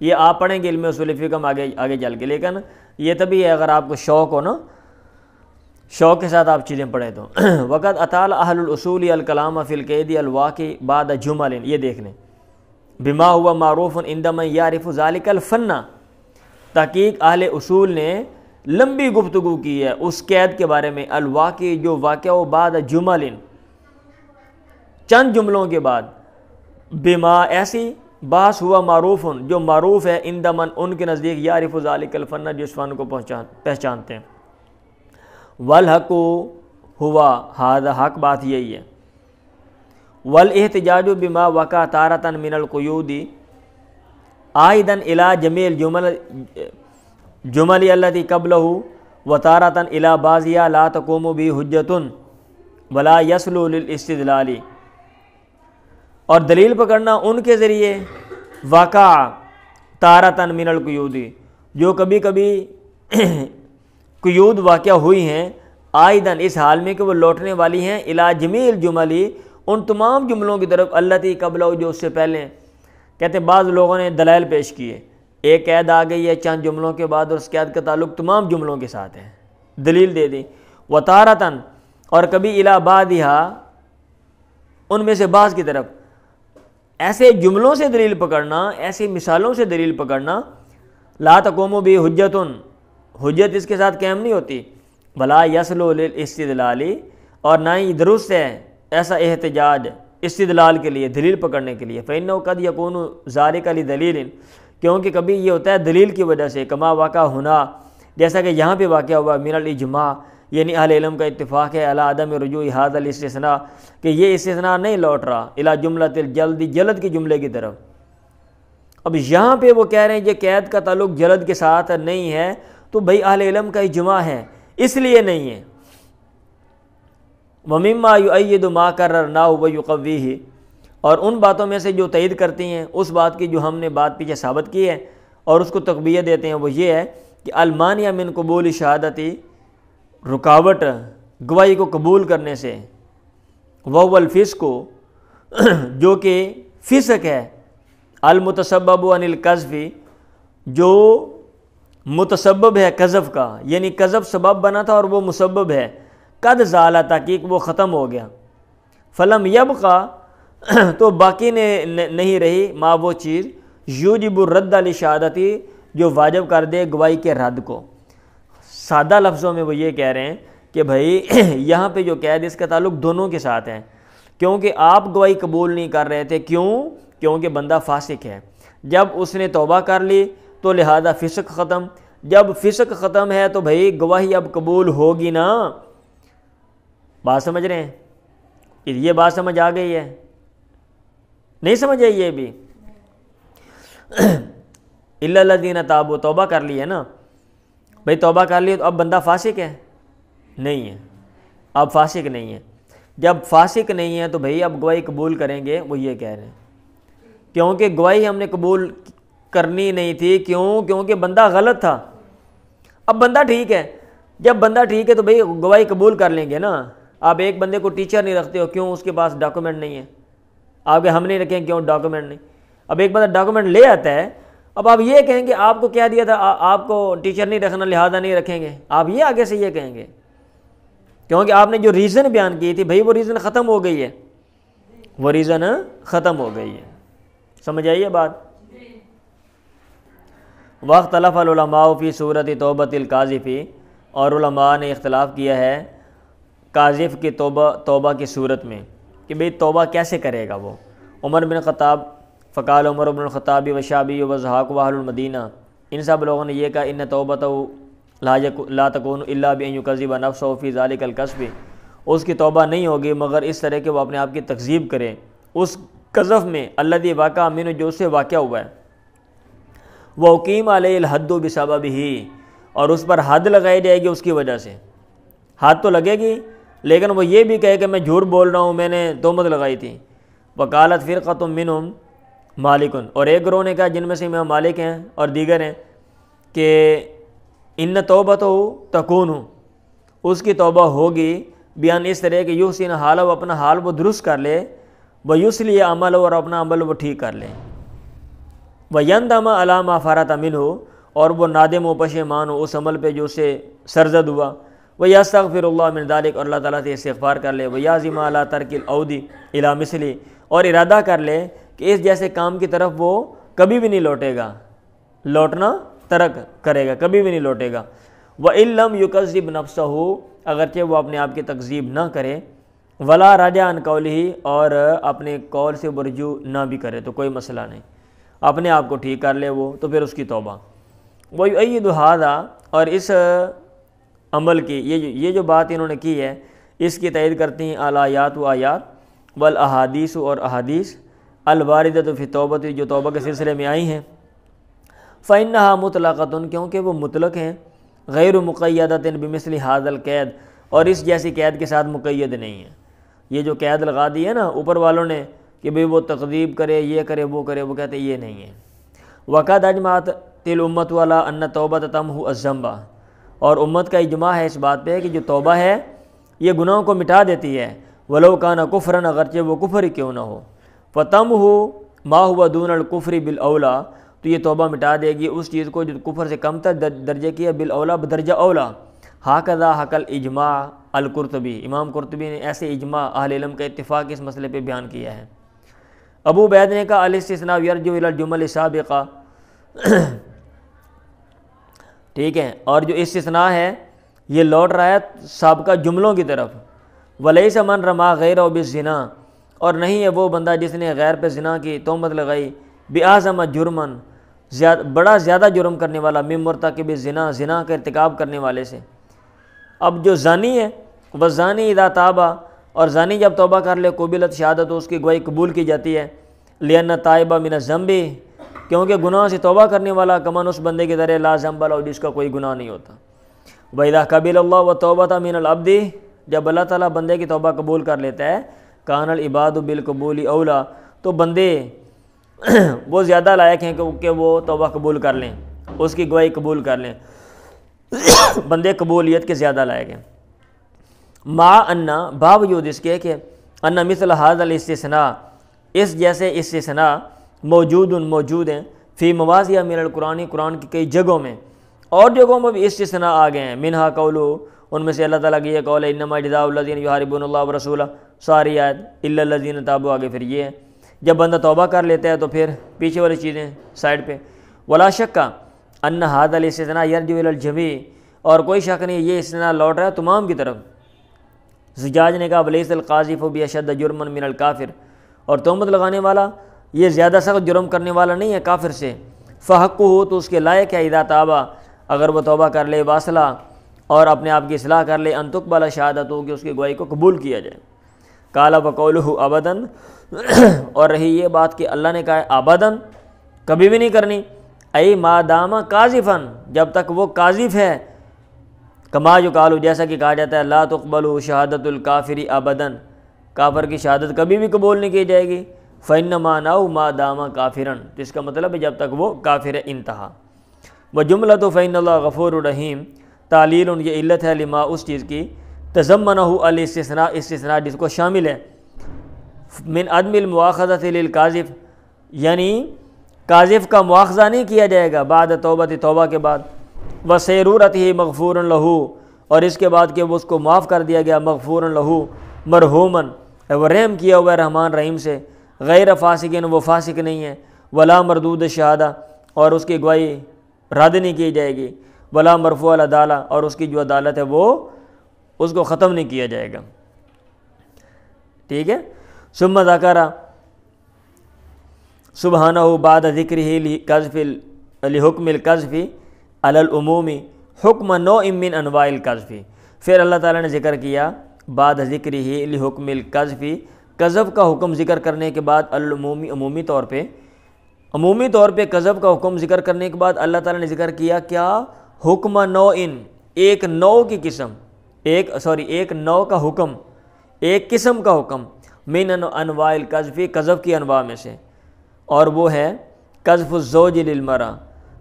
یہ آپ پڑھیں گے علم اصول فقہ میں آگے چل کے، لیکن یہ تبھی ہے اگر آپ کو شوق ہو نا، شوق کے ساتھ آپ چیزیں پڑھیں تو۔ وقت اطال اہل الاصول الکلام فی القید الواقع بعد جمل، یہ دیکھ لیں، بما ہوا معروف عند من یعرف ذلک الفن، تحقیق اہل اصول نے لمبی گفتگو کی ہے اس قید کے بارے میں، الواقع جو واقع ہو، بعد جمل چند جملوں کے بعد، بما ایسی بحث ہوا معروف جو معروف ہے، عند من ان کے نزدیک، یعرف ذلک الفن جس فن کو پہچانتے ہیں، والحق ہوا ھذا حق بات یہی ہے، والاحتجاج بما وقع تارۃ من القیود عائدا الی جمیع الجمل التي قبلہ وتارۃ الی بعضها لا تقوم به حجۃ ولا یصل للاستدلال، اور دلیل پکڑنا ان کے ذریعے واقع تارۃ من القیود جو کبھی کبھی قیود واقع ہوئی ہیں، عائداً اس حال میں کہ وہ لوٹنے والی ہیں، الی جمیع الجمل ان تمام جملوں کی طرف، التی قبلہ جو اس سے پہلے ہیں۔ کہتے ہیں بعض لوگوں نے دلائل پیش کیے، ایک قید آ گئی ہے چند جملوں کے بعد اور اس قید کا تعلق تمام جملوں کے ساتھ ہے، دلیل دے دی، وتارتاً اور کبھی الی بعضھا ان میں سے بعض کی طرف، ایسے جملوں سے دلیل پکڑنا، ایسی مثالوں سے دلیل پکڑنا، لا تقوم بھی حجت، حجت اس کے ساتھ قائم نہیں ہوتی، بلا یصل للاستدلال اور نہ ہی درست ہے ایسا احتجاج استدلال کے لیے، دلیل پکڑنے کے لیے، فإنه قد يكون ذلك لدلیل، کیونکہ کبھی یہ ہوتا ہے دلیل کی وجہ سے، کما واقع ہونا جیسا کہ یہاں پہ واقع ہوا، من الاجماع یعنی اہل علم کا اتفاق ہے، علی عدم رجوع ھذا الاستثناء کہ یہ استثناء نہیں لوٹ رہا، الی جملۃ الجلد جلد کی جملے کی طرف۔ اب یہاں پہ وہ کہہ رہے ہیں یہ قید کا تعلق جلد کے ساتھ نہیں ہے، تو بھائی اہل علم کا اجماع ہے اس لیے نہیں ہے۔ وَمِمَّا يُؤَيِّدُ مَا قَرَّرْنَاهُ وَيُقَوِّيهِ اور ان باتوں میں سے جو تائید کرتی ہیں اس بات کی جو ہم نے بات پیچھے ثابت کی ہے اور اس کو تقویت دیتے ہیں، وہ یہ ہے کہ المانیہ من قبول شہادتی، رکاوٹ گواہی کو قبول کرنے سے، وَهُوَ الْفِسْقُ جو کہ فسق ہے، المتسبب عن القذف جو متسبب ہے قذف کا، یعنی قذف سبب بنا تھا اور وہ مسبب ہے، قد زال تحقیق وہ ختم ہو گیا، فلم یبقى تو باقی نہیں رہی، ما وہ چیز یوجب الرد لشہادتی جو واجب کر دے گواہی کے رد کو۔ سادہ لفظوں میں وہ یہ کہہ رہے ہیں کہ بھائی یہاں پہ جو قید اس کا تعلق دونوں کے ساتھ ہے، کیونکہ آپ گواہی قبول نہیں کر رہے تھے، کیونکہ بندہ فاسق ہے، جب اس نے توبہ کر لی تو لہذا فسق ختم، جب فسق ختم ہے تو بھائی گواہی اب قبول ہوگی نا۔ بات سمجھ رہے ہیں؟ یہ بات سمجھ آ گئی ہے؟ نہیں سمجھ آئی یہ بھی؟ الا الذین تابوا توبہ کر لی ہے نا بھائی، توبہ کر لی تو اب بندہ فاسق ہے؟ نہیں ہے، اب فاسق نہیں ہے۔ جب فاسق نہیں ہے تو بھائی اب گواہی قبول کریں گے، وہ یہ کہہ رہے ہیں کیونکہ گواہی ہم نے قبول کرنی نہیں تھی، کیونکہ بندہ غلط تھا، اب بندہ ٹھیک ہے، جب بندہ ٹھیک ہے تو بھائی گواہی قبول کر لیں گے نا۔ آپ ایک بندے کو ٹیچر نہیں رکھتے ہو، کیوں؟ اس کے پاس ڈاکومنٹ نہیں ہے، آپ کے ہم نہیں رکھیں، کیوں؟ ڈاکومنٹ نہیں۔ اب ایک بندہ ڈاکومنٹ لے آتا ہے، اب آپ یہ کہیں گے آپ کو کیا دیا تھا، آپ کو ٹیچر نہیں رکھنا لہذا نہیں رکھیں گے، آپ یہ آگے سے یہ کہیں گے، کیونکہ آپ نے جو ریزن بیان کی تھی بھائی وہ ریزن ختم ہو گئی ہے، وہ ریزن ختم ہو گئی ہے۔ سمجھ آئیے بات؟ واختلف العلماء فی صورت توبۃ القاذف اور علماء نے اختلاف کیا ہے قاذف کی توبہ کی صورت میں کہ بھئی توبہ کیسے کرے گا وہ. عمر بن خطاب فقال عمر بن الخطاب و شعبی و ضحاک و اہل المدینہ، ان سب لوگوں نے یہ کہا ان توبۃ لا تکون الا بان یکذب نفسہ فی ذلک الکذب، اس کی توبہ نہیں ہوگی مگر اس طرح کہ وہ اپنے آپ کی تکذیب کرے اس قذف میں الذی واقع منہ جو اس سے واقع ہوا ہے. وَأُقِیمَ عَلَیہِ الْحَدُّ بِسَبَبِهِ، اور اس پر حد لگائی جائے گی اس کی وجہ سے. حد تو لگے گی لیکن وہ یہ بھی کہے کہ میں جھوٹ بول رہا ہوں، میں نے تہمت لگائی تھی. وَقَالَتْ فِرْقَةٌ مِّنْهُمْ مالکن، اور ایک گروہ نے کہا جن میں سے امام مالک ہیں اور دیگر ہیں کہ ان توبتہ تکون، اس کی توبہ ہوگی بیان اس طرح کہ یحسن حالہ، وہ اپنا حال وہ درست کر لے، ویصلح عملہ، اور اپنا عمل وہ ٹھیک کر لے، ویندم علی ما فرط منہ، اور وہ نادم و پشیمان ہو اس عمل پہ جو اسے سرزد ہوا، ویستغفر اللہ من ذلک، اور اللہ تعالیٰ سے استغفار کر لے، ویعزم علی ترک العود الی مثلہ، اور ارادہ کر لے کہ اس جیسے کام کی طرف وہ کبھی بھی نہیں لوٹے گا، لوٹنا ترک کرے گا، کبھی بھی نہیں لوٹے گا. وَإِن لَمْ يُكَذِّبْ نَفْسَهُ، اگرچہ وہ اپنے آپ کی تکذیب نہ کرے، وَلَا رَجَعَ عَنْ قَوْلِهِ، اور اپنے قول سے رجوع نہ بھی کرے تو کوئی مسئلہ نہیں، اپنے آپ کو ٹھیک کر لے وہ، تو پھر اس کی توبہ. وَيُؤَيِّدُ هَذَا، اور اس عمل کی یہ جو بات انہوں نے کی ہے اس کی تائید کرتی ہیں الآیات و آیات والاحادیث، اور احادیث الواردۃ فی التوبۃ، جو توبہ کے سلسلے میں آئی ہیں. فإنها مطلقۃ، کیونکہ وہ مطلق ہیں، غیر مقیدۃ بمثل هذا القید، اور اس جیسی قید کے ساتھ مقید نہیں ہے. یہ جو قید لگا دی ہے نا اوپر والوں نے کہ بھئی وہ تکذیب کرے، یہ کرے، وہ کرے، وہ کہتے ہیں یہ نہیں ہے. وقد اجمعت الامۃ علی ان التوبۃ تمحو الذنب، اور امت کا اجماع ہے اس بات پہ کہ جو توبہ ہے یہ گناہوں کو مٹا دیتی ہے، ولو کان کفرا، اگرچہ وہ کفر ہی کیوں نہ ہو. فتمحو ما هو دون الکفر بالاولی، تو یہ توبہ مٹا دے گی اس چیز کو جو کفر سے کم تر درجے کی ہے، بالاولا، بدرجہ اولا. ہاکذا حق الاجماع القرطبی، امام قرطبی نے ایسے اجماع اہل علم کا اتفاق اس مسئلے پہ بیان کیا ہے. ابو عبید نے کہا الاستثناء یرجع الی الجمل السابقہ، ٹھیک ہے، اور جو استثناء ہے یہ لوٹ رہا ہے سابقہ جملوں کی طرف. ولیس من رما غیرہ بالزنا، اور نہیں ہے وہ بندہ جس نے غیر پہ زنا کی تہمت لگائی، باعظم جرمن، بڑا زیادہ جرم کرنے والا، من مرتکب الزنا، زنا کا ارتکاب کرنے والے سے. اب جو زانی ہے وہ زانی اذا تابہ، اور زانی جب توبہ کر لے قبلت شہادت، اس کی گواہی قبول کی جاتی ہے. لأن تائبہ من الذنب، کیونکہ گناہ سے توبہ کرنے والا کمن اس بندے کی طرح لا ذنب لہ، جس کا کوئی گناہ نہیں ہوتا. وَإِذَا قَبِلَ اللَّهُ وَتَوْبَةَ مِنَ الْعَبْدِ، جب اللہ تعالیٰ بندے کی توبہ قبول کر لیتا ہے، کان العباد بالقبول اولا، تو بندے وہ زیادہ لائق ہیں کہ وہ توبہ قبول کر لیں، اس کی گواہی قبول کر لیں، بندے قبولیت کے زیادہ لائق ہیں. مع انا، باوجود اس کے کہ ان مثل هذا الاستثناء، اس جیسے استثناء موجود ہیں فی مواضع من القرآن، قرآن کی کئی جگہوں میں، اور جگہوں میں بھی استثناء آ گئے ہیں. منہا قولو، ان میں سے اللہ تعالیٰ کی یہ قول ہے انما جزاء الذین یحاربون اللہ ورسولہ، ساری آیت الا الذین تابوا، آگے پھر یہ ہے جب بندہ توبہ کر لیتا ہے تو پھر پیچھے والی چیزیں سائڈ پہ. ولا شک ان هذا الاستثناء یرجع الی الجمیع، اور کوئی شک نہیں یہ استثناء لوٹ رہا ہے تمام کی طرف. زجاج نے کہا ولیس القاذف باشد جرما من الکافر، اور تہمت لگانے والا یہ زیادہ سخت جرم کرنے والا نہیں ہے کافر سے. فحقہ، تو اس کے لائق ہے اذا تابہ، اگر وہ توبہ کر لے، واصلہ، اور اپنے آپ کی اصلاح کر لے، ان تقبل شہادتہ، کہ اس کی گواہی کو قبول کیا جائے. قال وقولہ ابداً، اور رہی یہ بات کہ اللہ نے کہا ہے ابداً، کبھی بھی نہیں کرنی. ای ما دام قاذفاً، جب تک وہ قاذف ہے. کما یقال، جیسا کہ کہا جاتا ہے لا تقبل شہادت الکافر ابداً، کافر کی شہادت کبھی بھی قبول نہیں کی جائے گی. فإنما نو ما دام کافراً، تو اس کا مطلب ہے جب تک وہ کافر ہے، انتہا. وجملۃ فإن اللہ غفور رحیم، تعلیل، یہ علت ہے لما، اس چیز کی، تضمنہ الاستثناء، استثناء جس کو شامل ہے، من عدم المؤاخذۃ للقاذف، یعنی قاذف کا مواخذہ نہیں کیا جائے گا بعد توبہ، توبہ کے بعد. وسیرورتہ مغفور لہ، اور اس کے بعد کہ وہ اس کو معاف کر دیا گیا، مغفور لہ، مرحومن، وہ رحم کیا ہوا ہے رحمان رحیم سے. غیر فاسقین، وہ فاسق نہیں ہے. ولا مردود شہادہ، اور اس کی گواہی رد نہیں کی جائے گی. ولا مرفوع العدالہ، اور اس کی جو عدالت ہے وہ اس کو ختم نہیں کیا جائے گا. ٹھیک ہے. ثم ذکر سبحانہ بعد ذکرہ لقذف لحکم القذف علی العموم حکم نوع من انواع القذف. پھر اللہ تعالیٰ نے ذکر کیا بعد ذکرہ لحکم القذف، قذف کا حکم ذکر کرنے کے بعد العمومی عمومی طور پہ قذف کا حکم ذکر کرنے کے بعد اللہ تعالیٰ نے ذکر کیا کیا حکم نوع، ایک نوع کی قسم، ایک نوع کا حکم، ایک قسم کا حکم من انواع القذف، قذف کی انواع میں سے، اور وہ ہے قذف الزوج للمرأة،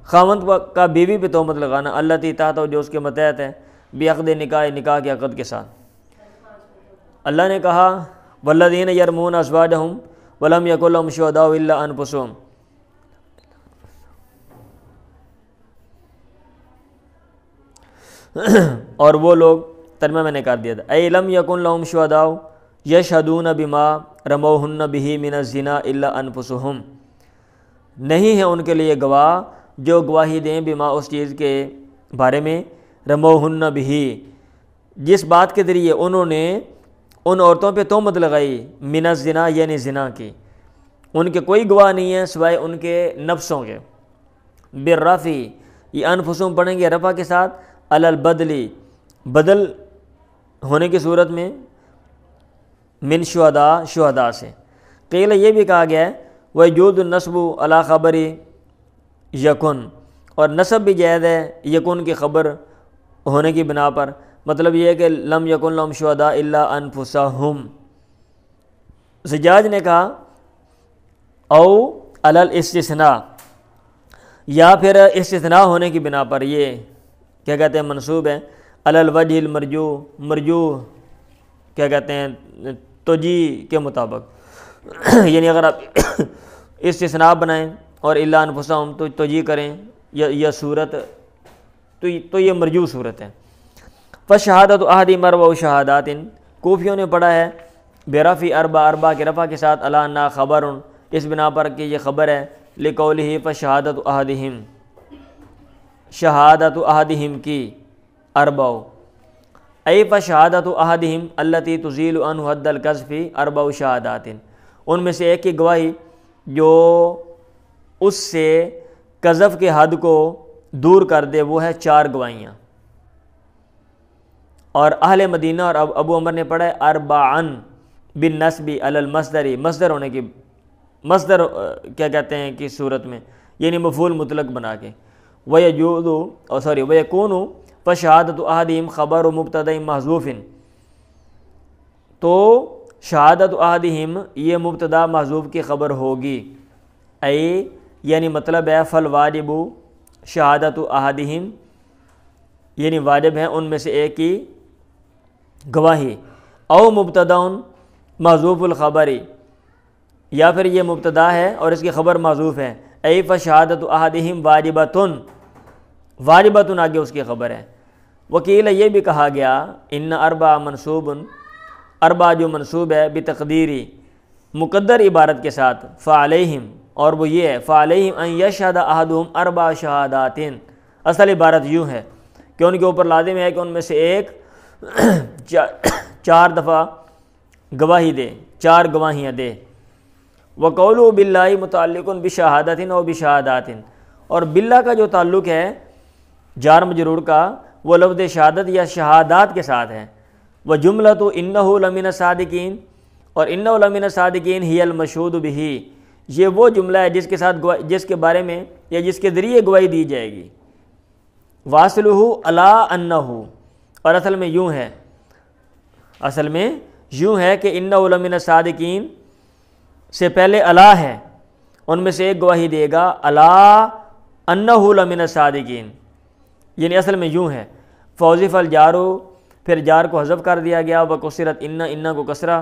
خاوند کا بیوی پہ تہمت لگانا، اللہ تی تحت جو اس کے متحد ہے، بعقد نکاح کے عقد کے ساتھ. اللہ نے کہا والذین یرمون ازواجہم ولم یکن لہم شہداء الا انفسہم، اور وہ لوگ، ترجمہ میں نے کر دیا تھا، اے لم یکن لہم شہداء یشہدون بما رموہن بہ من الزنا الا انفسہم، نہیں ہے ان کے لیے گواہ جو گواہی دیں بما اس چیز کے بارے میں رموہن بہ، جس بات کے ذریعے انہوں نے ان عورتوں پہ تہمت لگائی، من الزنا یعنی زنا کی، ان کے کوئی گواہ نہیں ہے سوائے ان کے نفسوں کے. بالرفع، یہ انفسہم پڑھیں گے رفع کے ساتھ، علی البدلی، بدل ہونے کی صورت میں، من شہداء سے. قیل یہ بھی کہا گیا ہے وجود النسب علی خبر یکن، اور نسب بھی جائز ہے یکن کی خبر ہونے کی بنا پر، مطلب یہ ہے کہ لم یکن لہم شہداء الا انفسہم. زجاج نے کہا او علی الاستثناء، یا پھر استثناء ہونے کی بنا پر، یہ کیا کہتے ہیں منصوب ہے علی الوجہ مرجو کیا کہتے ہیں توجیہ کے مطابق، یعنی اگر آپ استثناء بنائیں اور الا انفسہم تو توجیہ کریں یا صورت تو یہ مرجو صورت ہے. فشہادت احدہم اربع شہادات، کوفیوں نے پڑھا ہے برفع اربع کے رفع کے ساتھ، الا انہا خبر، اس بنا پر کہ یہ خبر ہے، لقولہ فشہادت احدہم، شہادت احدہم کی اربع، ای فشہادت احدہم التی تزیل عنہ حد القذف اربع شہادات، ان میں سے ایک کی گواہی جو اس سے قذف کے حد کو دور کر دے وہ ہے 4 گواہیاں. اور اہل مدینہ اور ابو عمر نے پڑھا ہے اربعن بالنسب علی المصدر، مصدر ہونے کی، مصدر کیا کہتے ہیں کہ صورت میں، یعنی مفعول مطلق بنا کے. ویکون فشہادت احدہم خبر مبتدا محذوف، تو شہادت احدہم یہ مبتدا محذوف کی خبر ہوگی، اے یعنی مطلب ہے فالواجب شہادت احدہم، یعنی واجب ہے ان میں سے ایک کی گواہی، او مبتدا محذوف الخبری، یا پھر یہ مبتدا ہے اور اس کی خبر محذوف ہے، ای فشہادت احدہم واجبۃ آگے اس کی خبر ہے. وکیل یہ بھی کہا گیا ان اربع منصوب، اربع جو منصوب ہے بتقدیری مقدر عبارت کے ساتھ، فعلیہم، اور وہ یہ ہے فعلیہم ان یشہد احدہم اربع شہادات، اصل عبارت یوں ہے کہ ان کے اوپر لازم ہے کہ ان میں سے ایک 4 دفعہ گواہی دے، 4 گواہیاں دے. وقولہ باللہ متعلق بشہادت او بشہادات، اور باللہ کا جو تعلق ہے جار مجرور کا وہ لفظ شہادت یا شہادات کے ساتھ ہے. وجملۃ انہ لمن الصادقین، اور انہ لمن الصادقین ہی المشہود بہ، یہ وہ جملہ ہے جس کے ساتھ جس کے بارے میں یا جس کے ذریعے گواہی دی جائے گی. واصلہ الا انہ، اور اصل میں یوں ہے کہ انہ لمن الصادقین سے پہلے الا ہے، ان میں سے ایک گواہی دے گا الا انہ لمن الصادقین، یعنی اصل میں یوں ہے فوظف الجارو، پھر جار کو حذف کر دیا گیا، وکسرت انہ کو کسرہ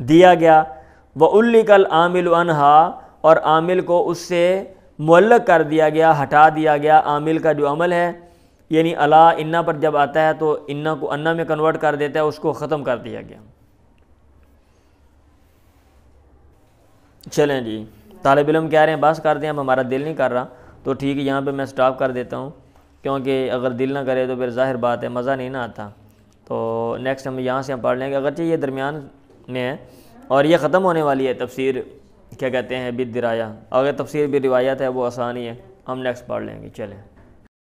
دیا گیا، وعلق العامل عنہا، اور عامل کو اس سے معلق کر دیا گیا، ہٹا دیا گیا عامل کا جو عمل ہے، یعنی الا انہ پر جب آتا ہے تو انہ کو انہ میں کنورٹ کر دیتا ہے، اس کو ختم کر دیا گیا. چلیں جی، طالب علم کہہ رہے ہیں بس کر دیں، اب ہمارا دل نہیں کر رہا، تو ٹھیک ہے یہاں پہ میں سٹاپ کر دیتا ہوں. کیونکہ اگر دل نہ کرے تو پھر ظاہر بات ہے مزہ نہیں نہ آتا. تو نیکسٹ ہم یہاں سے ہم پڑھ لیں گے، اگرچہ یہ درمیان میں ہے اور یہ ختم ہونے والی ہے تفسیر کیا کہتے ہیں بالدرایا. اگر تفسیر بھی روایت ہے وہ آسان ہی ہے، ہم نیکسٹ پڑھ لیں گے. چلیں.